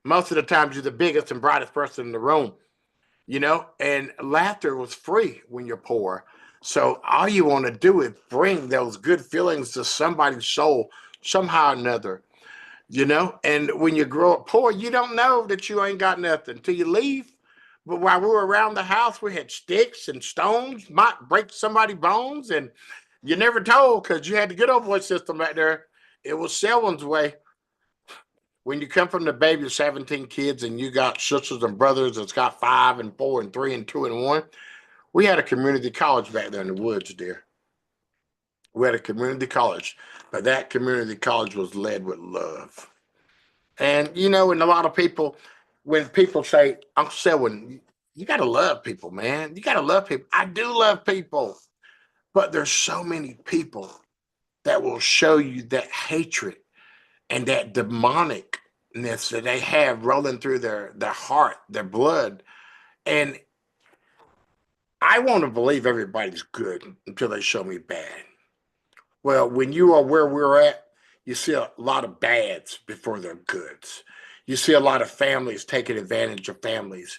Most of the times you're the biggest and brightest person in the room, and laughter was free when you're poor. So all you want to do is bring those good feelings to somebody's soul somehow or another, and when you grow up poor, you don't know that you ain't got nothing till you leave. But while we were around the house, we had sticks and stones, might break somebody's bones, and you never told because you had the good old boy system back there. It was Selwyn's way. When you come from the baby of 17 kids and you got sisters and brothers that's got 5 and 4 and 3 and 2 and 1, we had a community college back there in the woods, dear. We had a community college, but that community college was led with love. And and a lot of people, when people say, Uncle Selwyn, you gotta love people, man. You gotta love people. I do love people. But there's so many people that will show you that hatred and that demonicness that they have rolling through their heart, their blood. And I want to believe everybody's good until they show me bad. Well, when you are where we're at, you see a lot of bads before they're goods. You see a lot of families taking advantage of families.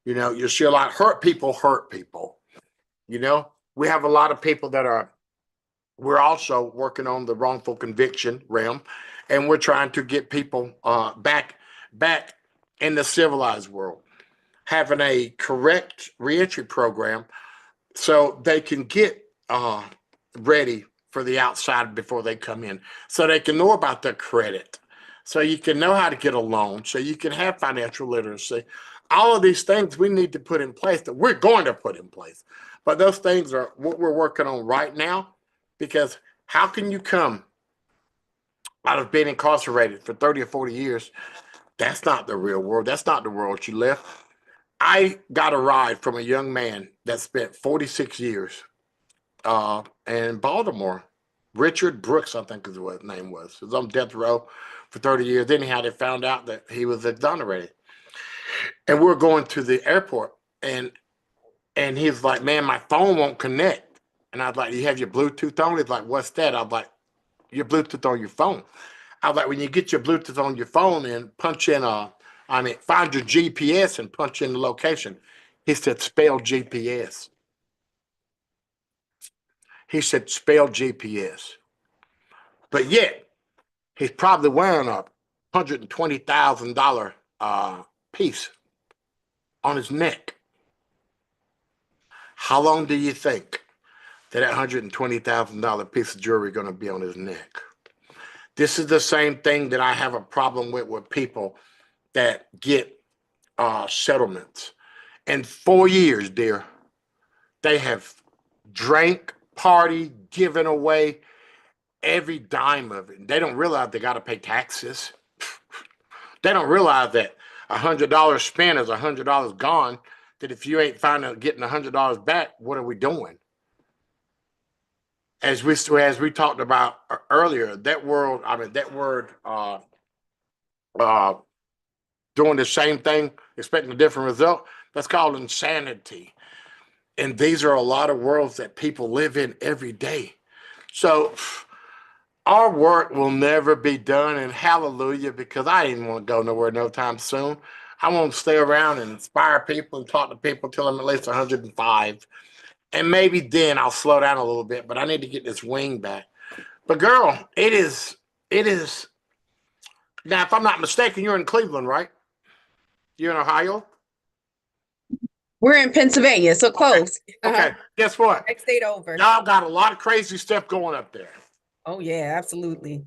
You see a lot of hurt people hurt people. We have a lot of people that we're also working on the wrongful conviction realm, and we're trying to get people back in the civilized world, having a correct reentry program so they can get ready for the outside before they come in, so they can know about their credit, so you can know how to get a loan, so you can have financial literacy. All of these things we need to put in place that we're going to put in place. But those things are what we're working on right now, because how can you come out of being incarcerated for 30 or 40 years? That's not the real world. That's not the world you left. I got a ride from a young man that spent 46 years in Baltimore. Richard Brooks, I think is what his name was. He was on death row for 30 years. Anyhow, they found out that he was exonerated. And we were going to the airport, and he was like, man, my phone won't connect. And I was like, you have your Bluetooth on? He's like, what's that? I was like, your Bluetooth on your phone. I was like, when you get your Bluetooth on your phone and find your GPS and punch in the location. He said, spell GPS. He said, spell GPS. But yet, he's probably wearing a $120,000 piece on his neck. How long do you think that $120,000 piece of jewelry is going to be on his neck? This is the same thing that I have a problem with people that get settlements. In 4 years, dear, they have drank, party, giving away every dime of it. And they don't realize they got to pay taxes. They don't realize that $100 spent is $100 gone. That if you ain't finding getting $100 back, what are we doing? As we talked about earlier, that word, doing the same thing, expecting a different result, that's called insanity. And these are a lot of worlds that people live in every day. So our work will never be done, and hallelujah, because I didn't want to go nowhere no time soon. I want to stay around and inspire people and talk to people till I'm at least 105. And maybe then I'll slow down a little bit, but I need to get this wing back. But girl, it is now, if I'm not mistaken, you're in Cleveland, right? You're in Ohio? We're in Pennsylvania, so close. Okay. Guess what? Next state over. Y'all got a lot of crazy stuff going up there. Oh yeah, absolutely.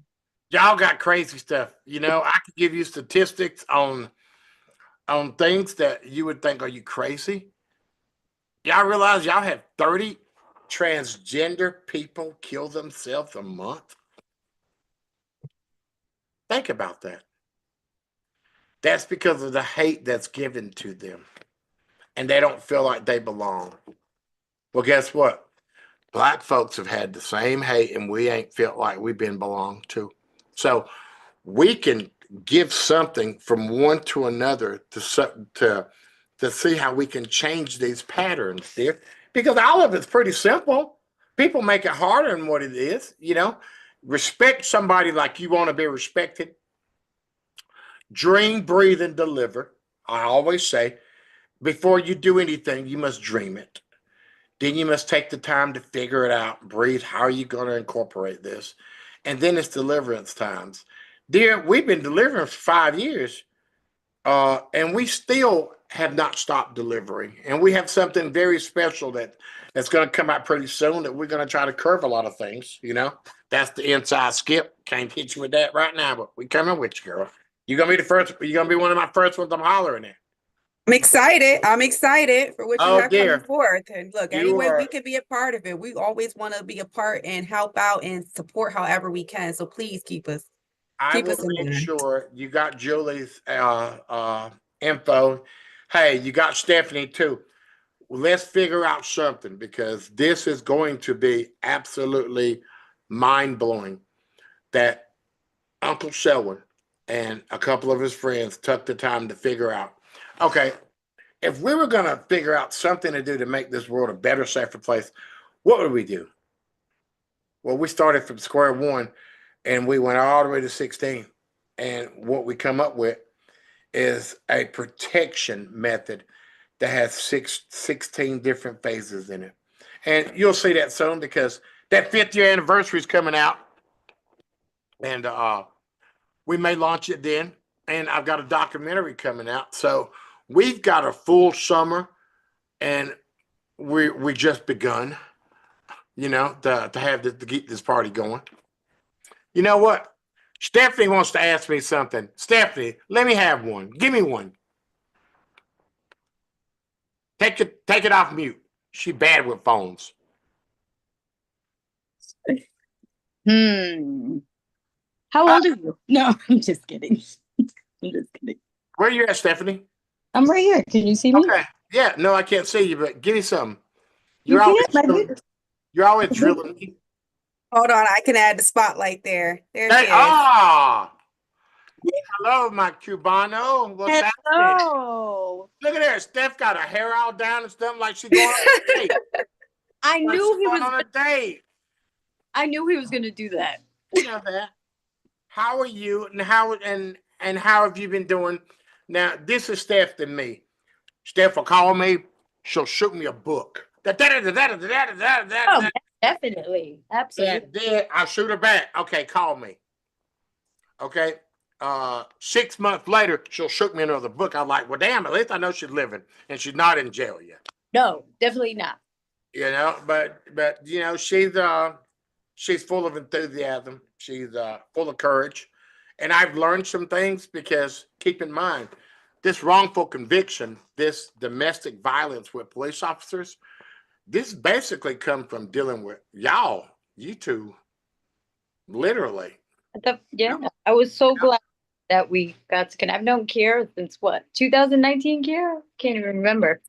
Y'all got crazy stuff. You know, I could give you statistics on things that you would think, are you crazy? Y'all realize y'all have 30 transgender people kill themselves a month? Think about that. That's because of the hate that's given to them. And they don't feel like they belong. Well, guess what? Black folks have had the same hate, and we ain't felt like we've been belonged to. So we can give something from one to another to see how we can change these patterns, dear. Because all of it's pretty simple. People make it harder than what it is, you know. Respect somebody like you want to be respected. Dream, breathe, and deliver. I always say, before you do anything, you must dream it. Then you must take the time to figure it out, breathe. How are you going to incorporate this? And then it's deliverance times. Dear, we've been delivering for 5 years, and we still have not stopped delivering. And we have something very special that's going to come out pretty soon that we're going to try to curve a lot of things, you know. That's the inside skip. Can't hit you with that right now, but we coming with you, girl. You're going to be the first. You're going to be one of my first ones I'm hollering at. I'm excited. I'm excited for what you Oh, have coming dear. forth. And look, any You way we are. can be a part of it, we always want to be a part and help out and support however we can. So please I keep will us in make mind. sure you got Julie's info. Hey, you got Stephanie too. Well, let's figure out something because this is going to be absolutely mind blowing that Uncle Selwyn and a couple of his friends took the time to figure out. Okay, if we were going to figure out something to do to make this world a better, safer place, what would we do? Well, we started from square one and we went all the way to 16. And what we come up with is a protection method that has 16 different phases in it. And you'll see that soon because that 5th-year anniversary is coming out. And we may launch it then. And I've got a documentary coming out. So we've got a full summer and we just begun, you know, to have this, to keep this party going. You know what? Stephanie wants to ask me something. Stephanie, let me have one. Give me one. Take it off mute. She bad with phones. How old are you? No, I'm just kidding. I'm just kidding. Where you at, Stephanie? I'm right here. Can you see me? Okay. Yeah, no, I can't see you, but give me something. You You're can't. always drilling me. Hold on, I can add the spotlight there. There she is. Hello, my Cubano. What's happening? Hello. Look at there. Steph got her hair all down and stuff like she's going on a date. I Like knew she's he going was. on a date. I knew he was going to do that. You know that. How are you? And how have you been doing? Now, this is Steph and me. Steph will call me. She'll shoot me a book. Oh, definitely. Absolutely. And then I'll shoot her back. Okay, call me. Okay. 6 months later, she'll shoot me another book. I'm like, well, damn, at least I know she's living and she's not in jail yet. No, definitely not. You know, but you know, she's full of enthusiasm. She's full of courage. And I've learned some things because keep in mind, this wrongful conviction, this domestic violence with police officers, this basically come from dealing with y'all, you two, literally. Yeah, I was so glad that we got to connect. I've known Kiara since what, 2019, Kiara? Can't even remember.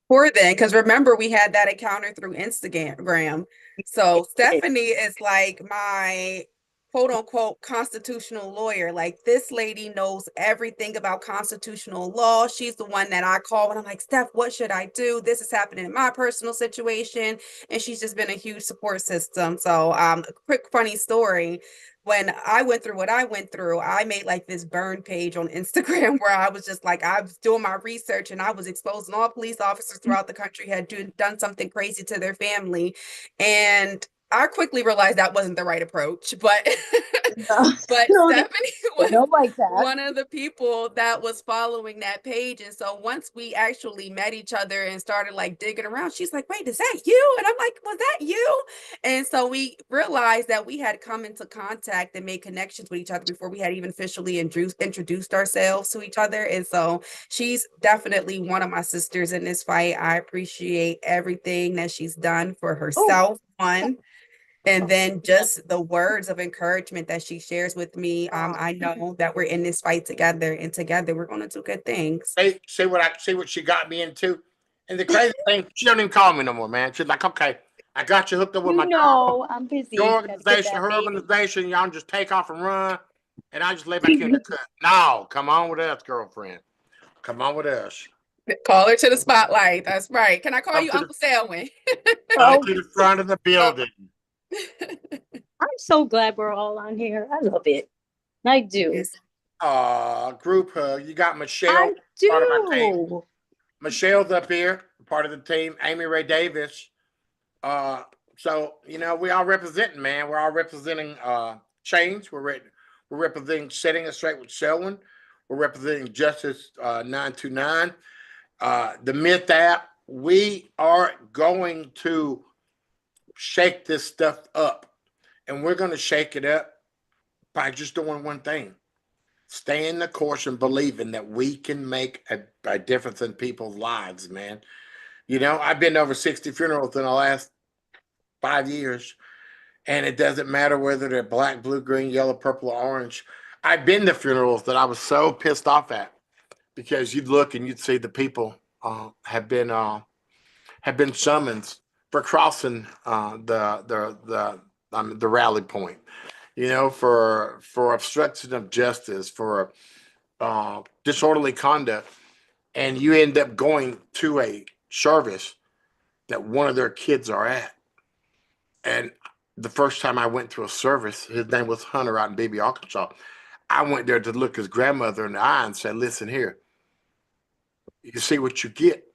Poor then, because remember we had that encounter through Instagram. So Stephanie is like my quote unquote constitutional lawyer. Like this lady knows everything about constitutional law. She's the one that I call when I'm like, Steph, what should I do? This is happening in my personal situation. And she's just been a huge support system. So a quick funny story. When I went through what I went through, I made like this burn page on Instagram where I was just like, I was doing my research and I was exposing all police officers throughout the country had done something crazy to their family. And I quickly realized that wasn't the right approach, but No, but no, Stephanie they was don't like that. one of the people that was following that page. And so once we actually met each other and started like digging around, she's like, wait, is that you? And I'm like, was that you? And so we realized that we had come into contact and made connections with each other before we had even officially introduced ourselves to each other. And so she's definitely one of my sisters in this fight. I appreciate everything that she's done for Oh, herself. One, and then just the words of encouragement that she shares with me. I know that we're in this fight together, and together we're going to do good things. See what she got me into. And the crazy thing, she don't even call me no more, man. She's like, okay, I got you hooked up with you my girl, know, I'm your busy. Gotta get organization, that her baby. organization. Y'all just take off and run. And I just lay back here in the cut. No, come on with us, girlfriend. Come on with us. Call her to the spotlight. That's right. Can I call Come you to the, Uncle Selwyn? come Oh, to the front of the building. I'm so glad we're all on here. I love it. I do. Yes. Group hug. You got Michelle, I part of my team. do. Michelle's up here, part of the team. Amy Ray Davis. Uh, so we all representing, man. We're all representing change. We're representing setting it straight with Selwyn. We're representing Justice 929. The Myth app. We are going to shake this stuff up, and we're going to shake it up by just doing one thing: staying the course and believing that we can make a difference in people's lives, man. I've been to over 60 funerals in the last 5 years, and it doesn't matter whether they're black, blue, green, yellow, purple, or orange. I've been to funerals that I was so pissed off at because you'd look and you'd see the people have been summoned for crossing the rally point, for obstruction of justice, for disorderly conduct, and you end up going to a service that one of their kids are at. And the first time I went to a service, his name was Hunter out in Beebe, Arkansas. I went there to look his grandmother in the eye and said, listen here, you see what you get.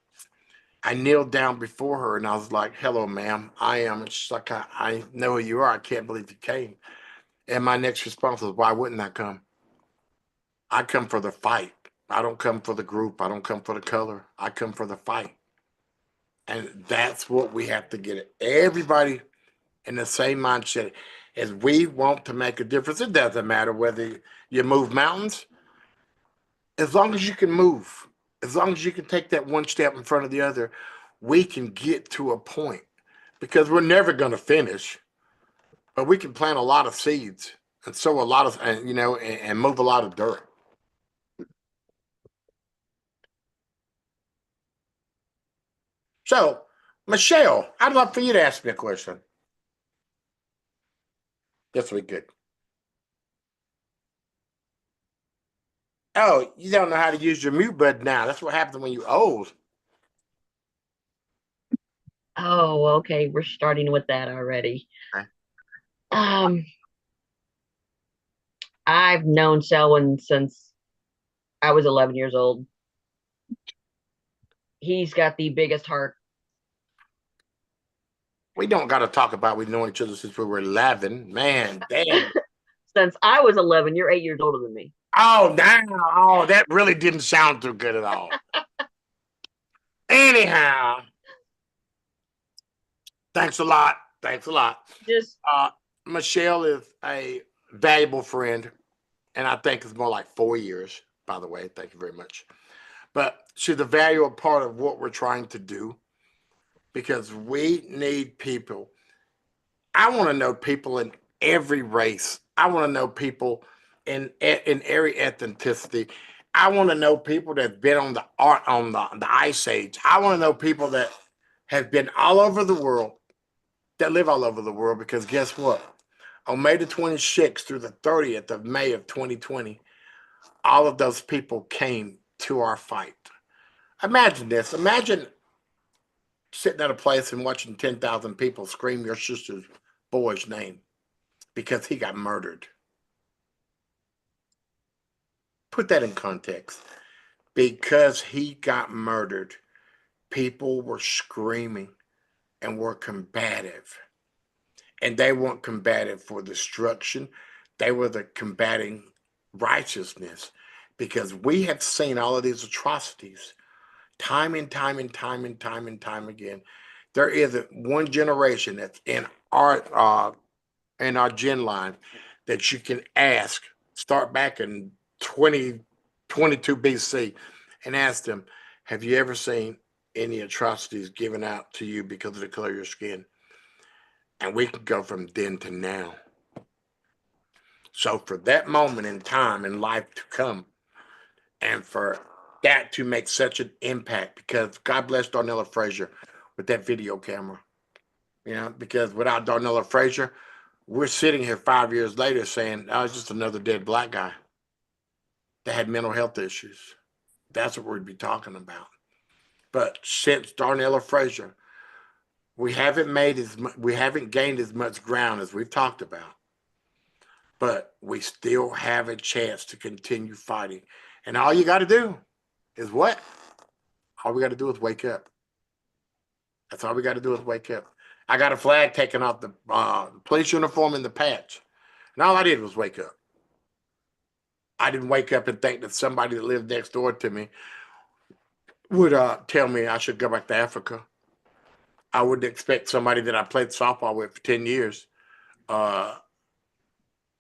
I kneeled down before her and I was like, hello, ma'am, I am. And she's like, I know who you are. I can't believe you came. And my next response was, why wouldn't I come? I come for the fight. I don't come for the group. I don't come for the color. I come for the fight. And that's what we have to get everybody in the same mindset. As we want to make a difference. It doesn't matter whether you move mountains, as long as you can move, as long as you can take that one step in front of the other, we can get to a point, because we're never going to finish, but we can plant a lot of seeds and sow a lot of, and move a lot of dirt. So, Michelle, I'd love for you to ask me a question. This will be good. Oh, you don't know how to use your mute button now. That's what happens when you're old. Oh, okay. We're starting with that already. Okay. I've known Selwyn since I was 11 years old. He's got the biggest heart. We don't got to talk about we've known each other since we were 11. Man, damn. Since I was 11, you're 8 years older than me. Oh, damn. Oh, that really didn't sound too good at all. Anyhow, thanks a lot. Thanks a lot. Just Michelle is a valuable friend, and I think it's more like 4 years, by the way. Thank you very much. But she's a valuable part of what we're trying to do. because we need people. I want to know people in every race. I want to know people in every ethnicity. I want to know people that've been on the ice age. I want to know people that have been all over the world, that live all over the world, because guess what? On May the 26th through the 30th of May of 2020, all of those people came to our fight. Imagine this. Imagine sitting at a place and watching 10,000 people scream your sister's boy's name because he got murdered. Put that in context. Because he got murdered, people were screaming and were combative. And they weren't combative for destruction. They were combating righteousness, because we have seen all of these atrocities time and time and time and time and time again. There isn't one generation that's in our gen line that you can ask, start back in 2022 BC, and ask them, have you ever seen any atrocities given out to you because of the color of your skin? And we can go from then to now. So for that moment in time in life to come, and for that to make such an impact, because God bless Darnella Frazier with that video camera, because without Darnella Frazier, we're sitting here 5 years later saying, oh, it's just another dead black guy that had mental health issues. That's what we'd be talking about. But since Darnella Frazier, we haven't gained as much ground as we've talked about, but we still have a chance to continue fighting. And all you got to do is what? All we got to do is wake up. That's all we got to do is wake up. I got a flag taken off the police uniform and the patch. And all I did was wake up. I didn't wake up and think that somebody that lived next door to me would tell me I should go back to Africa. I wouldn't expect somebody that I played softball with for 10 years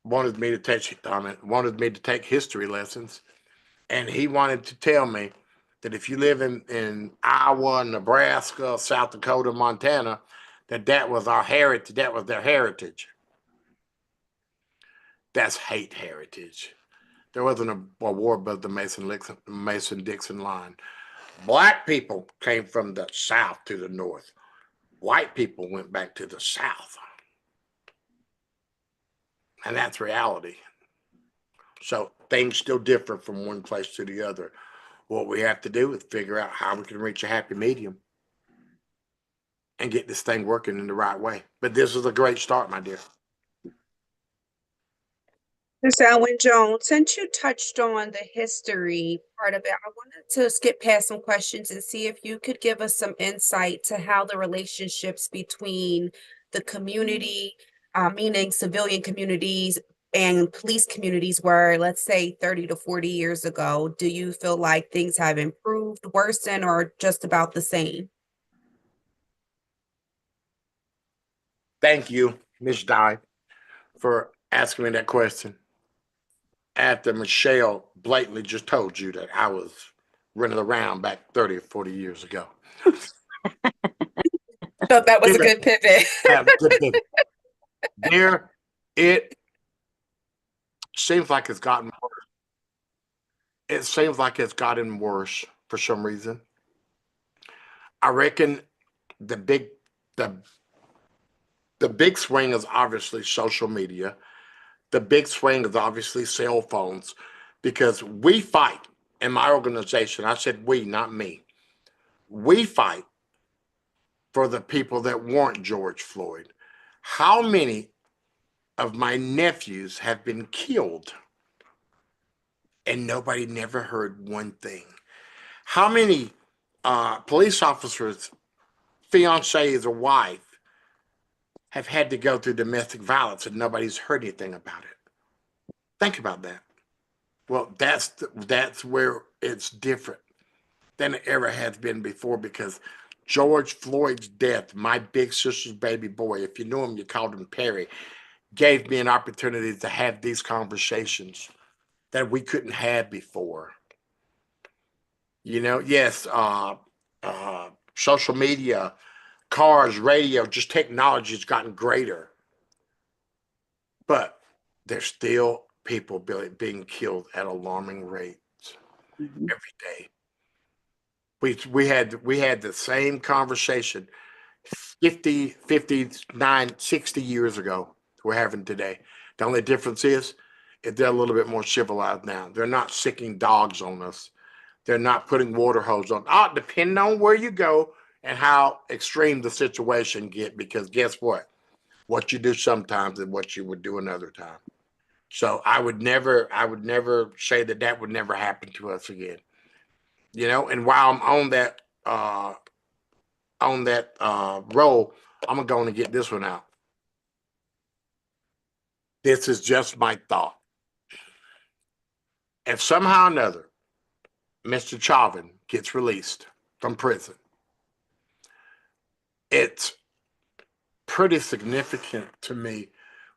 wanted me to take history lessons. And he wanted to tell me that if you live in Iowa, Nebraska, South Dakota, Montana, that was our heritage, that was their heritage. That's hate heritage. There wasn't a war above the Mason-Dixon line. Black people came from the South to the North. White people went back to the South. And that's reality. So things still differ from one place to the other. What we have to do is figure out how we can reach a happy medium and get this thing working in the right way. But this is a great start, my dear. Ms. Selwyn Jones, since you touched on the history part of it, I wanted to skip past some questions and see if you could give us some insight to how the relationships between the community, meaning civilian communities and police communities were, let's say, 30 to 40 years ago. Do you feel like things have improved, worsened, or just about the same? Thank you, Ms. Dye, for asking me that question. After Michelle blatantly just told you that I was running around back 30 or 40 years ago. So that was a good pivot. There, it seems like it's gotten worse. It seems like it's gotten worse for some reason. I reckon the big swing is obviously social media. The big swing is obviously cell phones, because we fight in my organization. I said we, not me. We fight for the people that weren't George Floyd. How many of my nephews have been killed and nobody never heard one thing? How many police officers, fiancés or wife, have had to go through domestic violence and nobody's heard anything about it? Think about that. Well, that's where it's different than it ever has been before, because George Floyd's death, my big sister's baby boy, if you knew him, you called him Perry, gave me an opportunity to have these conversations that we couldn't have before. Yes, social media cars, radio, just technology has gotten greater. But there's still people being killed at alarming rates Mhm. every day. We had the same conversation 50, 59, 60 years ago we're having today. The only difference is they're a little bit more civilized now. They're not sicking dogs on us. They're not putting water hose on. Depending on where you go and how extreme the situation get, because guess what? What you do sometimes is what you would do another time. So I would never say that would never happen to us again. And while I'm on that roll, I'm gonna go and get this one out. This is just my thought. If somehow or another Mr. Chauvin gets released from prison, it's pretty significant to me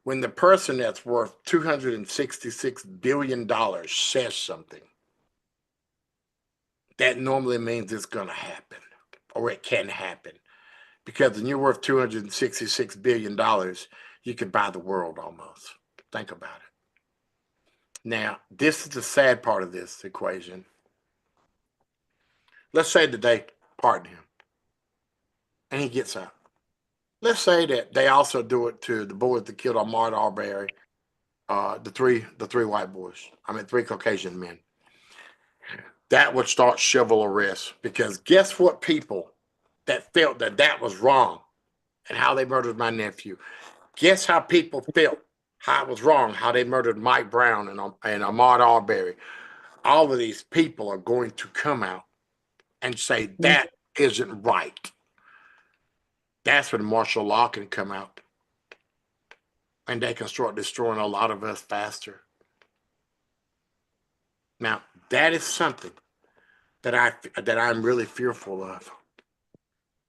when the person that's worth $266 billion says something. That normally means it's going to happen, or it can happen. Because when you're worth $266 billion, you could buy the world almost. Think about it. Now, this is the sad part of this equation. Let's say that they pardon him and he gets out. Let's say that they also do it to the boys that killed Ahmaud Arbery, the three white boys. I mean, three Caucasian men. That would start chivalrous, because guess what? People that felt that was wrong and how they murdered my nephew. Guess how people felt how it was wrong, how they murdered Mike Brown and Ahmaud Arbery. All of these people are going to come out and say that isn't right. That's when martial law can come out, and they can start destroying a lot of us faster. Now, that is something that I'm really fearful of.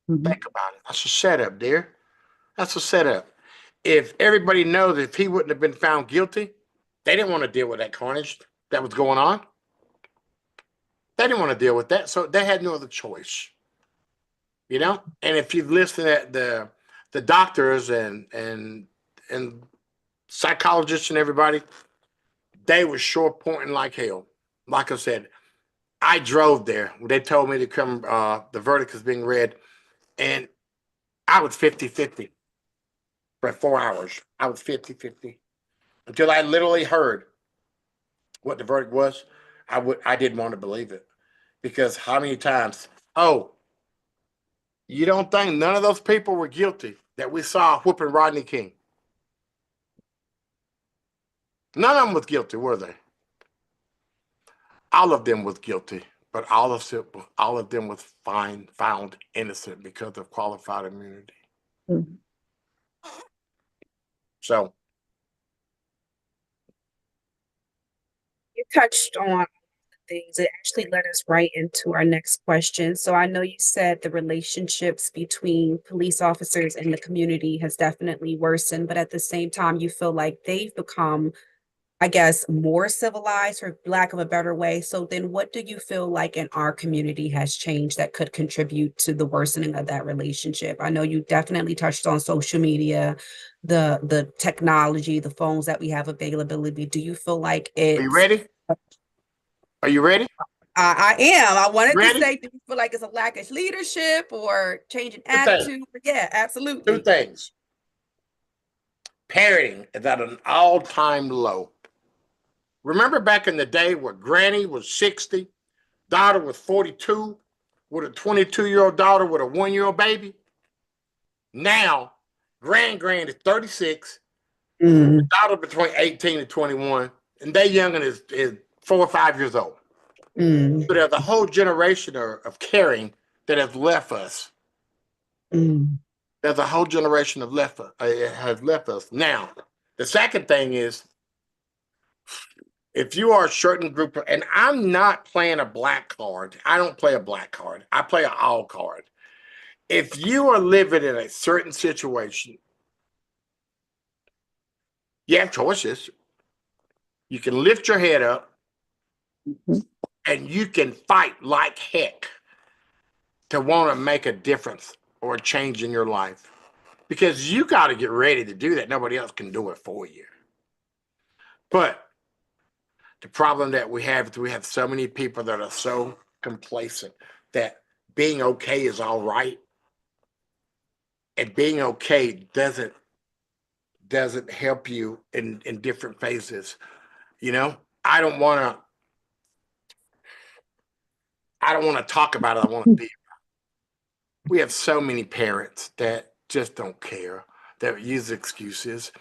Mhm. Think about it. That's a setup, dear. That's a setup. If everybody knows if he wouldn't have been found guilty, they didn't want to deal with that carnage that was going on. They didn't want to deal with that, so they had no other choice. And if you listen at the doctors and psychologists and everybody, they were sure pointing like hell. Like I said, I drove there. They told me to come, the verdict is being read, and I was 50-50 for 4 hours. I was 50-50 until I literally heard what the verdict was. I didn't want to believe it, because how many times? Oh, you don't think none of those people were guilty that we saw whooping Rodney King? None of them was guilty, were they? All of them was guilty, but all of them was found innocent because of qualified immunity. Mhm. So You touched on things. It actually led us right into our next question. So I know you said the relationships between police officers and the community has definitely worsened, but at the same time, you feel like they've become, I guess, more civilized, for lack of a better way. So then what do you feel like in our community has changed that could contribute to the worsening of that relationship? I know you definitely touched on social media, the technology, the phones that we have availability. Do you feel like are you it's ready? Are you ready? I am. I wanted to Ready? say, do you feel like it's a lack of leadership or changing Two things. attitude? Yeah, Two absolutely. things. Parenting is at an all-time low. Remember back in the day where Granny was 60, daughter was 42, with a 22-year-old daughter with a 1-year-old baby? Now, grand is 36, Mm, daughter between 18 and 21, and they youngin is 4 or 5 years old. mm, So there's a whole generation of caring that has left us. mm, There's a whole generation of has left us. Now, the second thing is, if you are a certain group and I'm not playing a black card, I don't play a black card. I play an all card. If you are living in a certain situation, you have choices. You can lift your head up Mhm. and you can fight like heck to want to make a difference or a change in your life, because you got to get ready to do that. Nobody else can do it for you. But the problem that we have is we have so many people that are so complacent that being okay is all right, and being okay doesn't help you in different phases. You know, I don't want to. I don't want to talk about it. I want to be. We have so many parents that just don't care, that use excuses.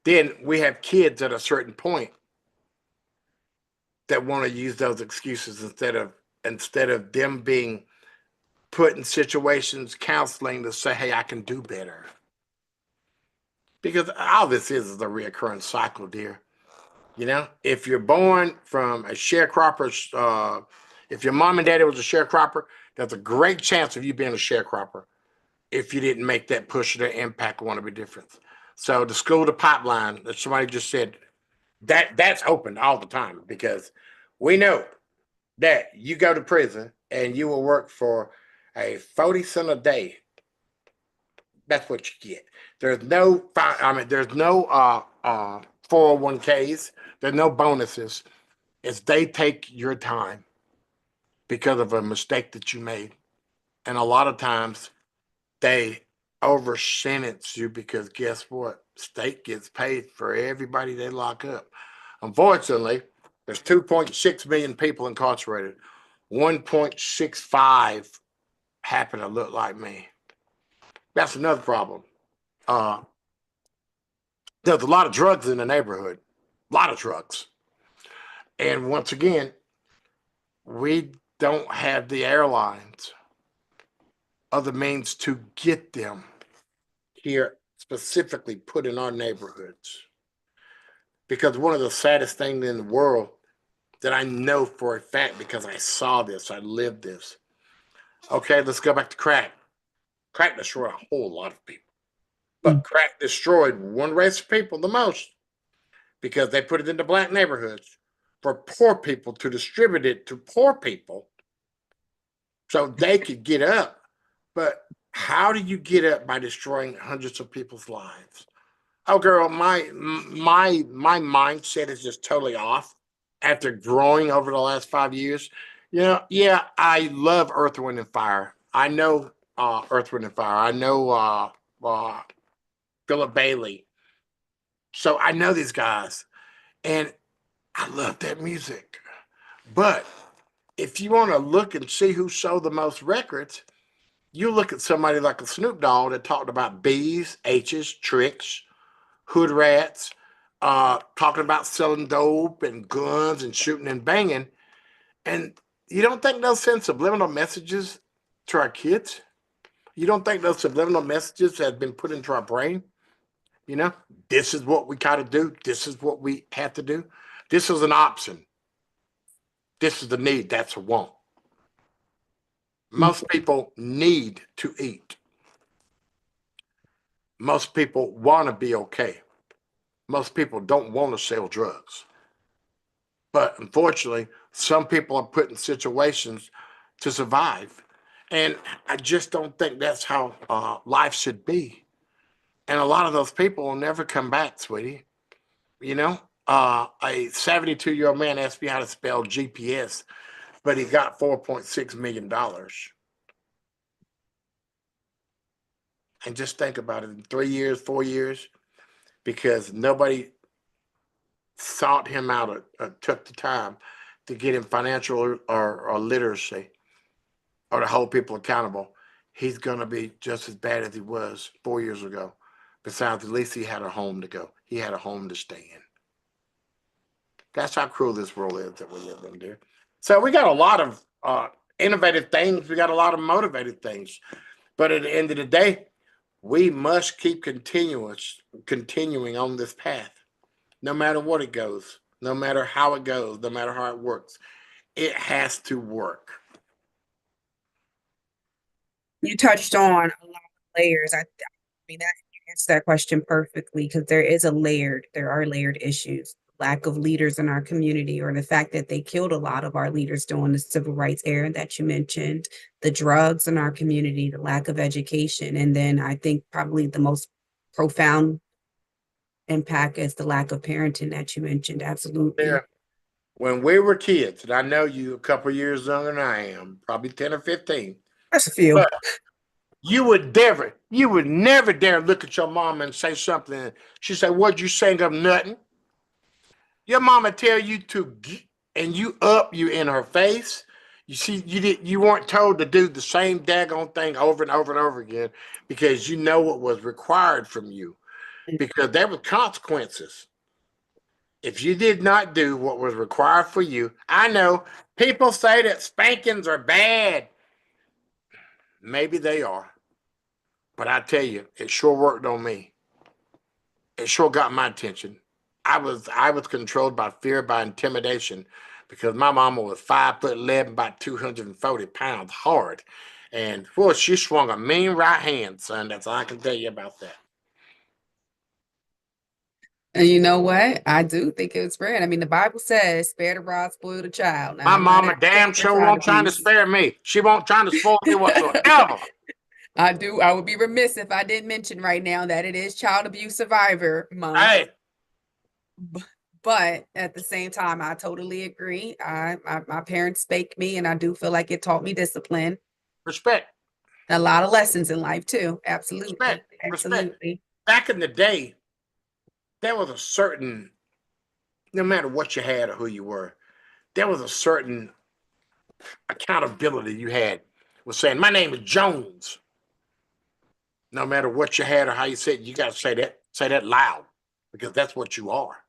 Then we have kids at a certain point that want to use those excuses instead of them being put in situations, counseling to say, "Hey, I can do better." Because all this is a reoccurring cycle, dear. You know, if you're born from a sharecropper, if your mom and daddy was a sharecropper, there's a great chance of you being a sharecropper if you didn't make that push or that impact. Want to be different. So the school to pipeline that somebody just said, that's open all the time, because we know that you go to prison and you will work for a 40 cent a day. That's what you get. There's no, I mean, there's no 401ks. There's no bonuses. It's they take your time because of a mistake that you made, and a lot of times they over sentence you, because guess what? State gets paid for everybody they lock up. Unfortunately, there's 2.6 million people incarcerated. 1.65 happen to look like me. That's another problem. Uh, there's a lot of drugs in the neighborhood, a lot of drugs. And once again, we don't have the airlines or the means to get them here specifically put in our neighborhoods. Because one of the saddest things in the world that I know for a fact, because I saw this, I lived this. Okay, let's go back to crack. Crack destroyed a whole lot of people. But crack destroyed one race of people the most, because they put it into black neighborhoods for poor people to distribute it to poor people so they could get up. But how do you get up? By destroying hundreds of people's lives. Oh, girl, my mindset is just totally off after growing over the last 5 years. You know, yeah, I love Earth, Wind, and Fire. I know Earth, Wind, and Fire. I know uh, Philip Bailey. So I know these guys, and I love that music. But if you want to look and see who sold the most records, you look at somebody like a Snoop Dogg that talked about B's, H's, tricks, hood rats, talking about selling dope and guns and shooting and banging. And you don't think those send subliminal messages to our kids? You don't think those subliminal messages have been put into our brain? You know, this is what we got to do. This is what we have to do. This is an option. This is the need. That's a want. Most people need to eat. Most people want to be okay. Most people don't want to sell drugs. But unfortunately, some people are put in situations to survive. And I just don't think that's how life should be. And a lot of those people will never come back, sweetie. You know, a 72-year-old man asked me how to spell GPS, but he got $4.6 million. And just think about it, in 3 years, 4 years, because nobody sought him out or took the time to get him financial or literacy or to hold people accountable. He's going to be just as bad as he was 4 years ago. Besides, at least he had a home to go. He had a home to stay in. That's how cruel this world is that we live in, dear. So we got a lot of innovative things. We got a lot of motivated things. But at the end of the day, we must keep continuing on this path, no matter what it goes, no matter how it goes, no matter how it works. It has to work. You touched on a lot of layers. I mean, that you answered that question perfectly, because there are layered issues. lack of leaders in our community, or the fact that they killed a lot of our leaders during the civil rights era that you mentioned, the drugs in our community, the lack of education. And then I think probably the most profound impact is the lack of parenting that you mentioned. Absolutely. Yeah. When we were kids, and I know you a couple years younger than I am, probably 10 or 15, That's a few. but you would never dare look at your mom and say something. She said, "What'd you saying of nothing?" Your mama tell you to, and you in her face. You see, you weren't told to do the same daggone thing over and over and over again because you know what was required from you. Because there were consequences if you did not do what was required for you. I know people say that spankings are bad. Maybe they are, but I tell you, it sure worked on me. It sure got my attention. I was controlled by fear, by intimidation, because my mama was 5'11", about 240 pounds, hard, and well, she swung a mean right hand, son. That's all I can tell you about that. And you know what? I do think it was spread. I mean, the Bible says, spare the rod, spoil the child. Now, My I'm not mama advocating damn for sure child won't trying to abuse. spare me. She won't trying to spoil me whatsoever. I would be remiss if I didn't mention right now that it is Child Abuse Survivor Month. Hey, But at the same time, I totally agree. My parents spake me, and I do feel like it taught me discipline, respect, a lot of lessons in life too. Absolutely. respect, respect. Absolutely. Back in the day, there was a certain, no matter what you had or who you were, there was a certain accountability you had with saying, "My name is Jones." No matter what you had or how you said, you got to say that loud, because that's what you are.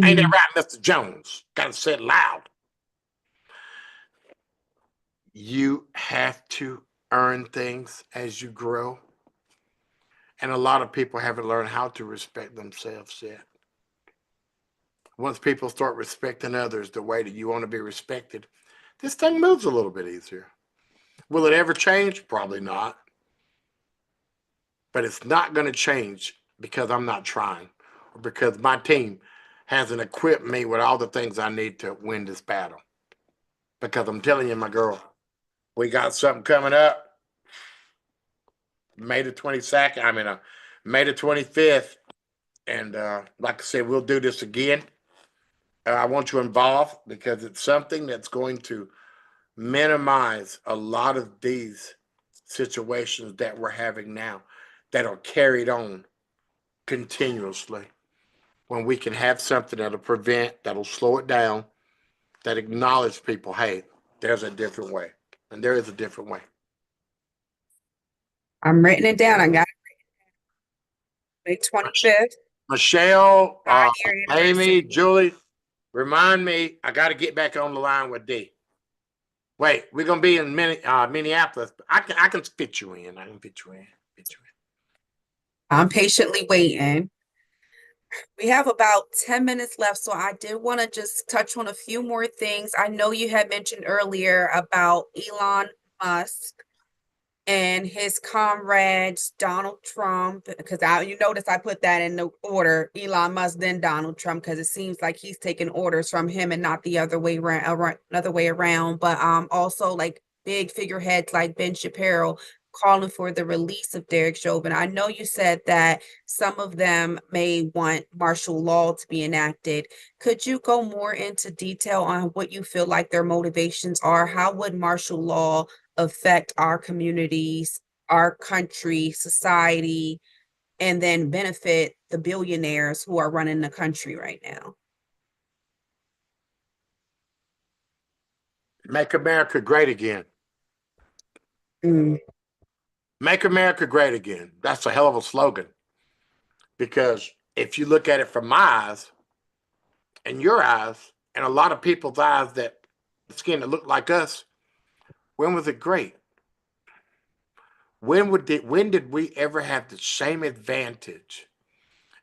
Ain't that Mhm. right, Mr. Jones? Got to say it loud. You have to earn things as you grow. And a lot of people haven't learned how to respect themselves yet. Once people start respecting others the way that you want to be respected, this thing moves a little bit easier. Will it ever change? Probably not. But it's not going to change because I'm not trying, or because my team hasn't equipped me with all the things I need to win this battle. Because I'm telling you, my girl, we got something coming up. May the 22nd, May the 25th. And like I said, we'll do this again. I want you involved because it's something that's going to minimize a lot of these situations that we're having now that are carried on continuously. When we can have something that'll prevent, that'll slow it down, that acknowledge people, hey, there's a different way. And there is a different way. I'm writing it down. I got it. May 25th, Michelle, 5-year Amy, anniversary. Julie, remind me, I got to get back on the line with D. Wait, we're gonna be in Minneapolis. I can fit you in. I can fit you in. Fit you I'm patiently waiting. We have about 10 minutes left, so I did want to just touch on a few more things. I know you had mentioned earlier about Elon Musk and his comrades, Donald Trump, because you notice I put that in the order, Elon Musk, then Donald Trump, because it seems like he's taking orders from him and not the other way around, another way around. But also like big figureheads like Ben Shapiro calling for the release of Derek Chauvin. I know you said that some of them may want martial law to be enacted. Could you go more into detail on what you feel like their motivations are? How would martial law affect our communities, our country, society, and then benefit the billionaires who are running the country right now? Make America great again. Mm. Make America great again. That's a hell of a slogan. Because if you look at it from my eyes and your eyes and a lot of people's eyes that skin that look like us, when was it great? When did we ever have the same advantage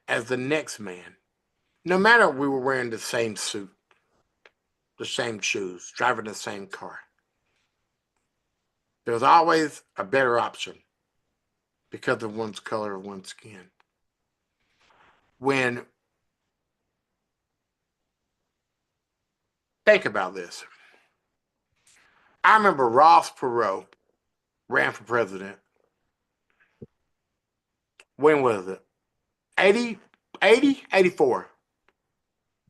as the next man? No matter if we were wearing the same suit, the same shoes, driving the same car. There's always a better option because of one's color of one's skin. When Think about this. I remember Ross Perot ran for president. When was it? 80, 80, 84.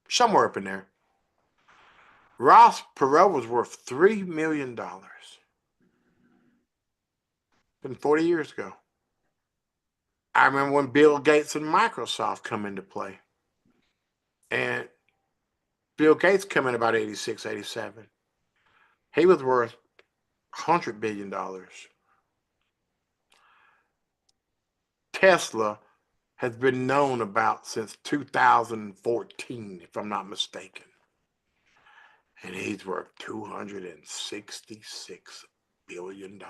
Somewhere up in there. Ross Perot was worth $3 million. Been 40 years ago. I remember when Bill Gates and Microsoft come into play. And Bill Gates come in about 86, 87. He was worth $100 billion. Tesla has been known about since 2014, if I'm not mistaken. And he's worth $266 billion.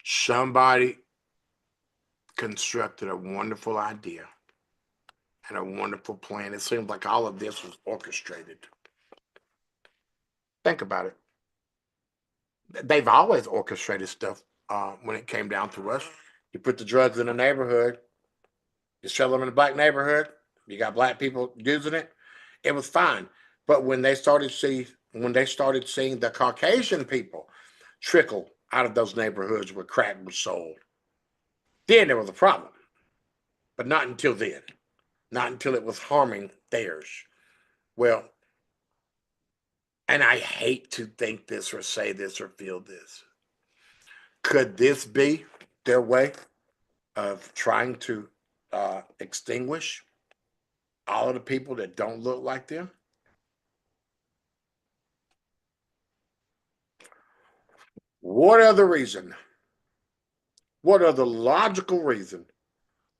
Somebody constructed a wonderful idea and a wonderful plan. It seems like all of this was orchestrated. Think about it. They've always orchestrated stuff when it came down to us. You put the drugs in the neighborhood, you sell them in the black neighborhood, you got black people using it, it was fine. But when they started seeing the Caucasian people trickle out of those neighborhoods where crack was sold, then there was a problem. But not until then. Not until it was harming theirs. Well, and I hate to think this or say this or feel this. Could this be their way of trying to extinguish all of the people that don't look like them? What other reason? What other logical reason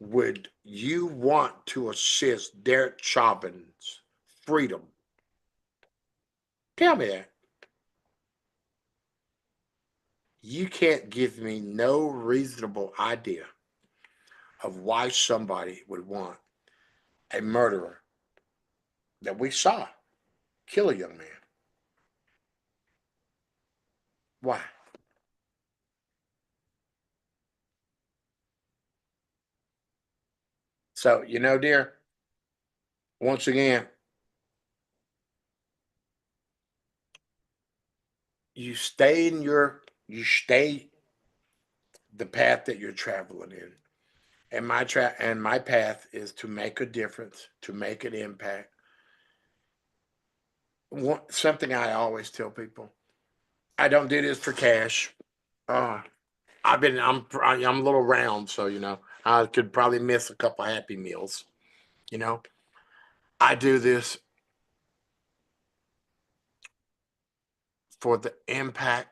would you want to assist Derek Chauvin's freedom? Tell me that. You can't give me no reasonable idea of why somebody would want a murderer that we saw kill a young man. Why? So, dear, once again, you stay the path that you're traveling in. And my path is to make a difference, to make an impact. Something I always tell people, I don't do this for cash. I'm a little round, so I could probably miss a couple of Happy Meals. I do this for the impact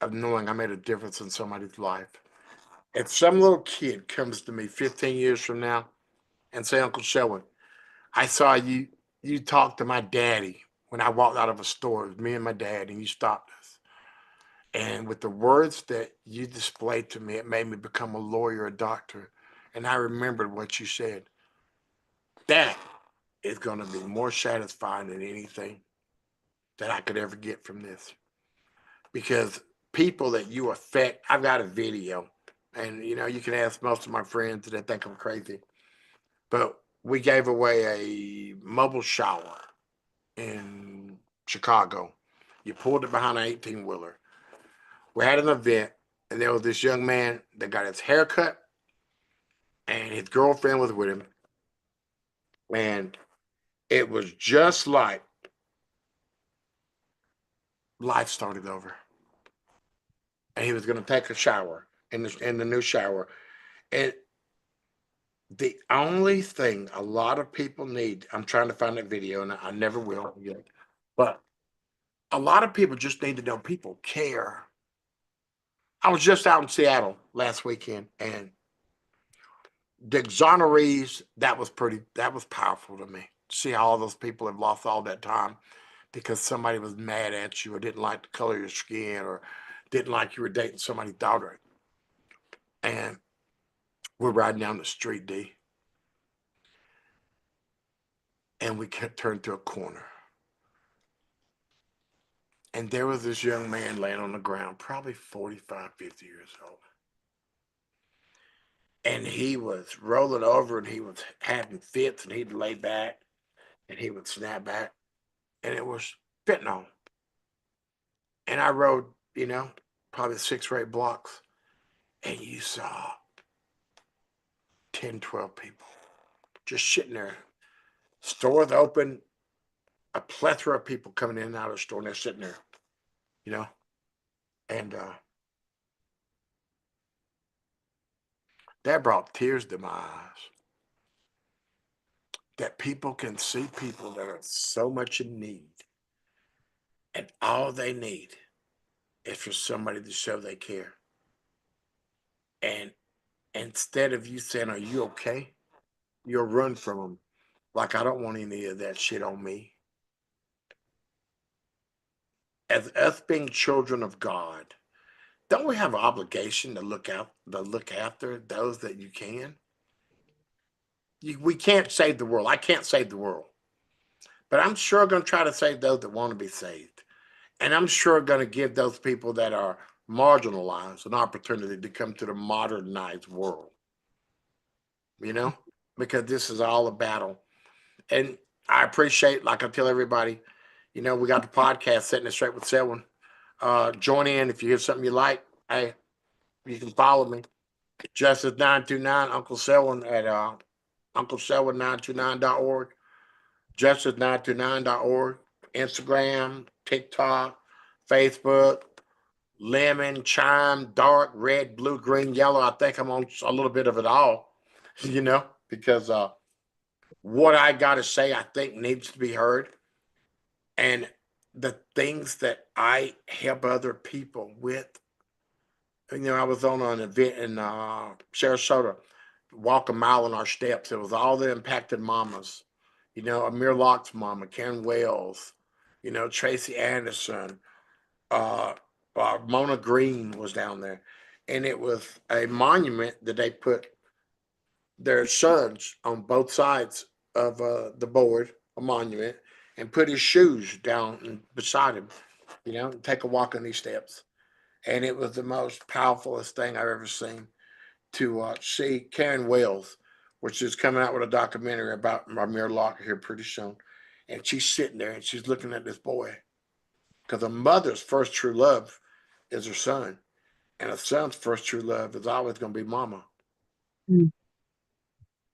of knowing I made a difference in somebody's life. If some little kid comes to me 15 years from now and say, Uncle Selwyn, I saw you talk to my daddy when I walked out of a store. It was me and my dad, and you stopped us. And with the words that you displayed to me, it made me become a lawyer, a doctor. And I remembered what you said. That is going to be more satisfying than anything that I could ever get from this. Because people that you affect, I've got a video. And, you can ask most of my friends that think I'm crazy. But we gave away a mobile shower in Chicago. You pulled it behind an 18-wheeler. We had an event, and there was this young man that got his hair cut, and his girlfriend was with him. And it was just like life started over. And he was going to take a shower in the new shower. And the only thing a lot of people need, I'm trying to find that video, and I never will yet, but a lot of people just need to know people care. I was just out in Seattle last weekend, and the exonerees, that was powerful to me. See how all those people have lost all that time because somebody was mad at you or didn't like the color of your skin or didn't like you were dating somebody's daughter. And we're riding down the street, D, and we turned to a corner. And there was this young man laying on the ground, probably 45, 50 years old. And he was rolling over and he was having fits, and he'd lay back and he would snap back. and it was fentanyl. And I rode, probably 6 or 8 blocks, and you saw 10, 12 people just sitting there. Stores open, a plethora of people coming in and out of the store, and they're sitting there, and that brought tears to my eyes. That people can see people that are so much in need, and all they need is for somebody to show they care. And instead of you saying, "Are you okay?" you'll run from them. Like, I don't want any of that shit on me. As us being children of God, don't we have an obligation to look after those that you can? We can't save the world. I can't save the world. But I'm sure going to try to save those that want to be saved. And I'm sure going to give those people that are marginalized an opportunity to come to the modernized world. Because this is all a battle. And I appreciate, like I tell everybody, we got the podcast Setting It Straight with Selwyn. Join in if you hear something you like. Hey, you can follow me. Justice 929, Uncle Selwyn at UncleSelwyn929.org, Justice929.org, Instagram, TikTok, Facebook, lemon, chime, dark, red, blue, green, yellow. I think I'm on a little bit of it all, because what I got to say, I think needs to be heard. And the things that I help other people with. I was on an event in Sarasota, walk a mile in our steps. It was all the impacted mamas, Amir Locke's mama, Karen Wells, Tracy Anderson, Mona Green was down there. And it was a monument that they put their sons on both sides of the board, a monument, and put his shoes down beside him, take a walk on these steps. And it was the most powerfulest thing I've ever seen to see Karen Wells, which is coming out with a documentary about Amir Locke here pretty soon. And she's sitting there and she's looking at this boy. Because a mother's first true love is her son. And a son's first true love is always going to be mama. Mm.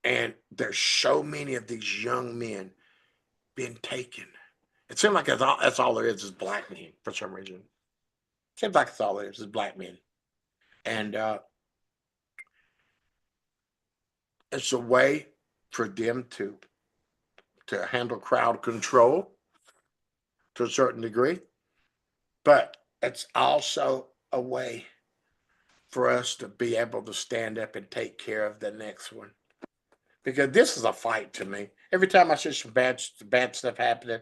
And there's so many of these young men being taken. It seems like that's all there is black men for some reason. It seems like that's all there is black men. And it's a way for them to handle crowd control to a certain degree. But it's also a way for us to be able to stand up and take care of the next one. Because this is a fight to me. Every time I see some bad stuff happening,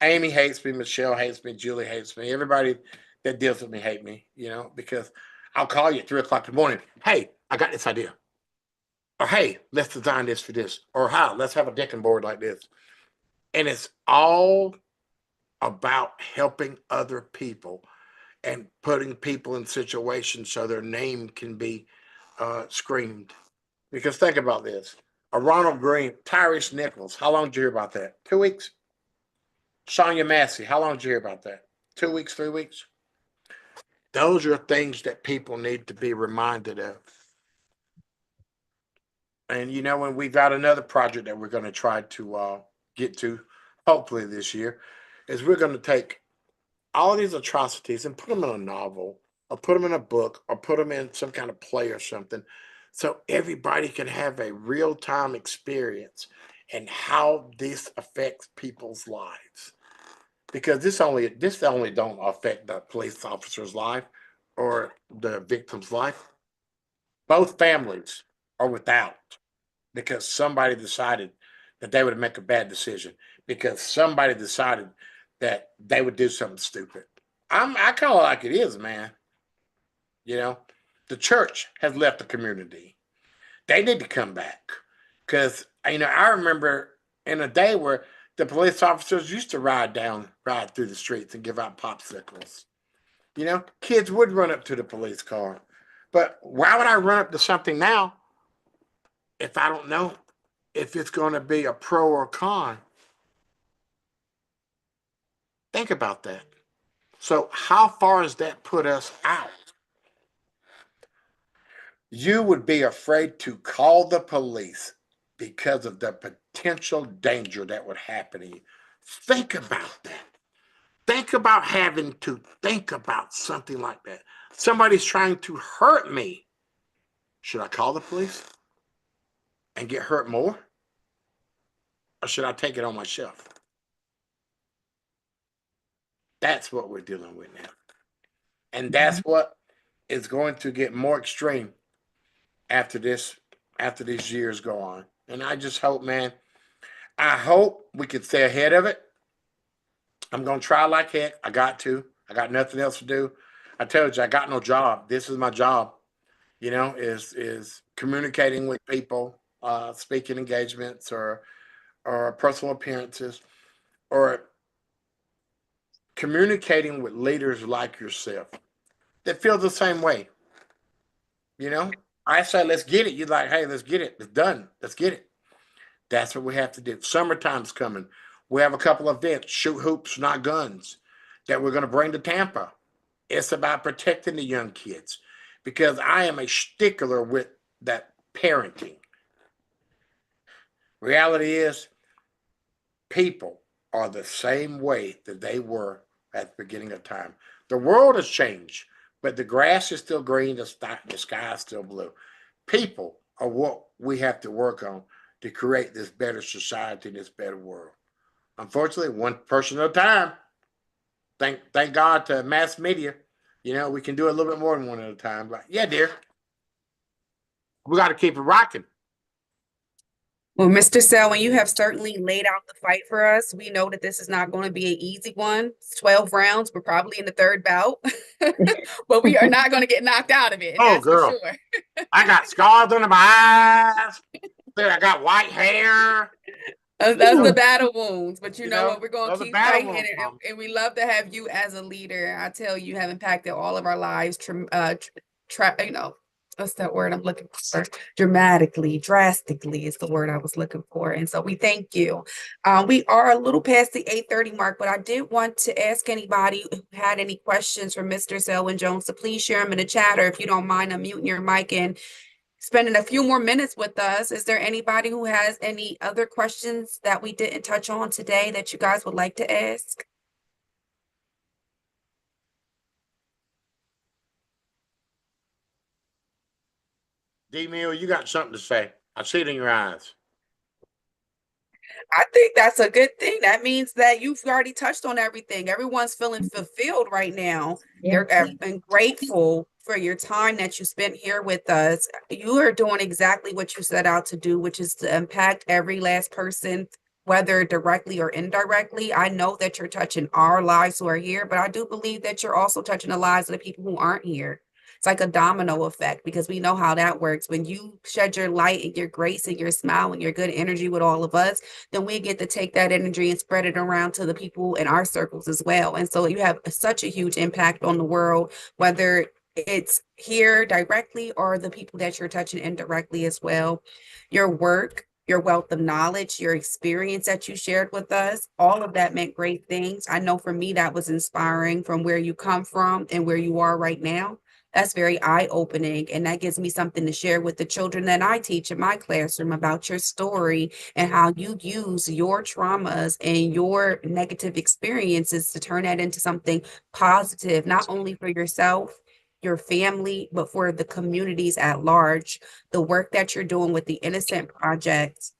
Amy hates me, Michelle hates me, Julie hates me. Everybody that deals with me hate me, because I'll call you at 3:00 in the morning. Hey, I got this idea. Or hey, let's design this for this. Or how, let's have a decking board like this. And it's all about helping other people and putting people in situations so their name can be screamed. Because think about this. A Ronald Green, Tyrese Nichols, how long did you hear about that? 2 weeks? Sonia Massey, how long did you hear about that? 2 weeks, 3 weeks? Those are things that people need to be reminded of. And when we've got another project that we're going to try to get to, hopefully this year, is we're going to take all of these atrocities and put them in a novel, or put them in a book, or put them in some kind of play or something, so everybody can have a real-time experience and how this affects people's lives. Because this only don't affect the police officer's life or the victim's life. Both families are without, because somebody decided that they would make a bad decision, because somebody decided that they would do something stupid. I call it like it is, man. The church has left the community. They need to come back, because I remember in a day where the police officers used to ride through the streets and give out popsicles. Kids would run up to the police car. But why would I run up to something now if I don't know if it's going to be a pro or con? Think about that. So how far has that put us out? You would be afraid to call the police because of the potential danger that would happen to you. Think about that. Think about having to think about something like that. Somebody's trying to hurt me. Should I call the police and get hurt more? Or should I take it on myself? That's what we're dealing with now. And that's what is going to get more extreme after these years go on. And I just hope, man, I hope we can stay ahead of it. I'm gonna try like heck. I got to. I got nothing else to do. I told you I got no job. This is my job. Is communicating with people, speaking engagements or personal appearances, or communicating with leaders like yourself that feel the same way. I say let's get it. You're like, hey, let's get it. It's done. Let's get it. That's what we have to do. Summertime's coming. We have a couple of events, shoot hoops, not guns, that we're going to bring to Tampa. It's about protecting the young kids because I am a stickler with that parenting. Reality is, people are the same way that they were at the beginning of time. The world has changed, but the grass is still green, the sky is still blue. People are what we have to work on to create this better society, this better world. Unfortunately, one person at a time. Thank God to mass media. We can do a little bit more than one at a time. But yeah, dear, we got to keep it rocking. Well, Mr. Selwyn, you have certainly laid out the fight for us. We know that this is not going to be an easy one. It's 12 rounds. We're probably in the third bout, but we are not going to get knocked out of it. Oh, That's girl. for sure. I got scars under my eyes. I got white hair. That's the battle wounds, but you know know, what? We're going to those are keep battle fighting, wounds, Mom. and we love to have you as a leader. I tell you, you have impacted all of our lives. What's that word I'm looking for? Drastically is the word I was looking for. And so we thank you. We are a little past the 8:30 mark, but I did want to ask anybody who had any questions for Mr. Selwyn Jones to please share them in the chat, or if you don't mind unmuting your mic and spending a few more minutes with us. Is there anybody who has any other questions that we didn't touch on today that you guys would like to ask? D-Mill, you got something to say. I see it in your eyes. I think that's a good thing. That means that you've already touched on everything. Everyone's feeling fulfilled right now. Yeah. They're and grateful for your time that you spent here with us. You are doing exactly what you set out to do, which is to impact every last person, whether directly or indirectly. I know that you're touching our lives who are here, but I do believe that you're also touching the lives of the people who aren't here. It's like a domino effect because we know how that works. When you shed your light and your grace and your smile and your good energy with all of us, then we get to take that energy and spread it around to the people in our circles as well. And so you have such a huge impact on the world, whether it's here directly or the people that you're touching indirectly as well. Your work, your wealth of knowledge, your experience that you shared with us, all of that meant great things. I know for me, that was inspiring from where you come from and where you are right now. That's very eye-opening, and that gives me something to share with the children that I teach in my classroom about your story and how you use your traumas and your negative experiences to turn that into something positive, not only for yourself, your family, but for the communities at large. The work that you're doing with the Innocent Project,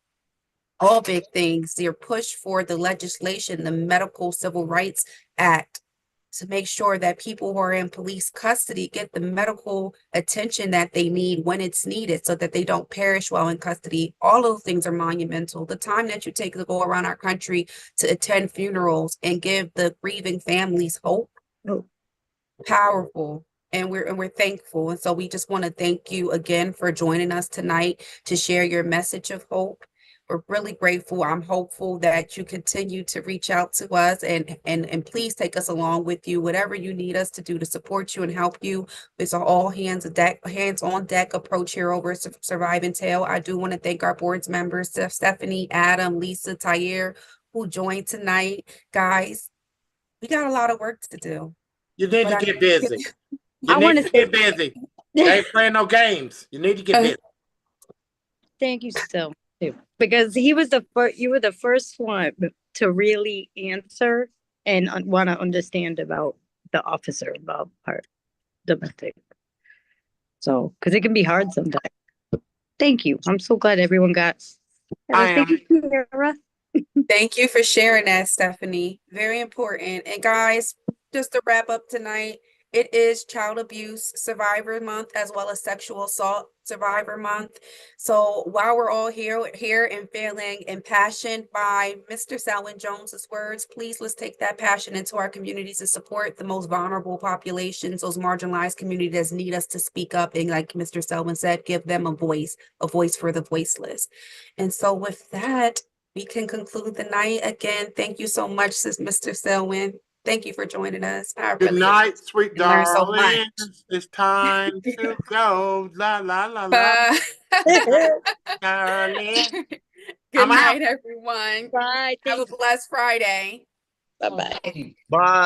all big things, your push for the legislation, the Medical Civil Rights Act, to make sure that people who are in police custody get the medical attention that they need when it's needed so that they don't perish while in custody. All of those things are monumental. The time that you take to go around our country to attend funerals and give the grieving families hope, powerful. And we're thankful. And so we just want to thank you again for joining us tonight to share your message of hope. We're really grateful. I'm hopeful that you continue to reach out to us and please take us along with you. Whatever you need us to do to support you and help you. It's an all hands on deck approach here over at Survive and Tell. I do want to thank our board's members, Stephanie, Adam, Lisa, Tyre, who joined tonight. Guys, We got a lot of work to do. You need But to I get busy. You I need wanna to get busy. They ain't playing no games. You need to get busy. Thank you so too, because he was the first. You were the first one to really answer and want to understand about the officer involved part, domestic. So, because it can be hard sometimes. Thank you. I'm so glad everyone got. I Thank am. you, Kiara. Thank you for sharing that, Stephanie. Very important. And guys, just to wrap up tonight, it is Child Abuse Survivor Month as well as Sexual Assault Survivor Month. So while we're all here and feeling impassioned by Mr. Selwyn Jones's words, please let's take that passion into our communities and support the most vulnerable populations, those marginalized communities that need us to speak up. And like Mr. Selwyn said, give them a voice for the voiceless. And so with that, we can conclude the night. Again, thank you so much, Mr. Selwyn. Thank you for joining us. I Good really night, sweet learned so much. darlings. It's time to go. La la la la. Bye. Darling. Good I'm out. night, everyone. Bye. Have a blessed Friday. Bye. Bye. Bye.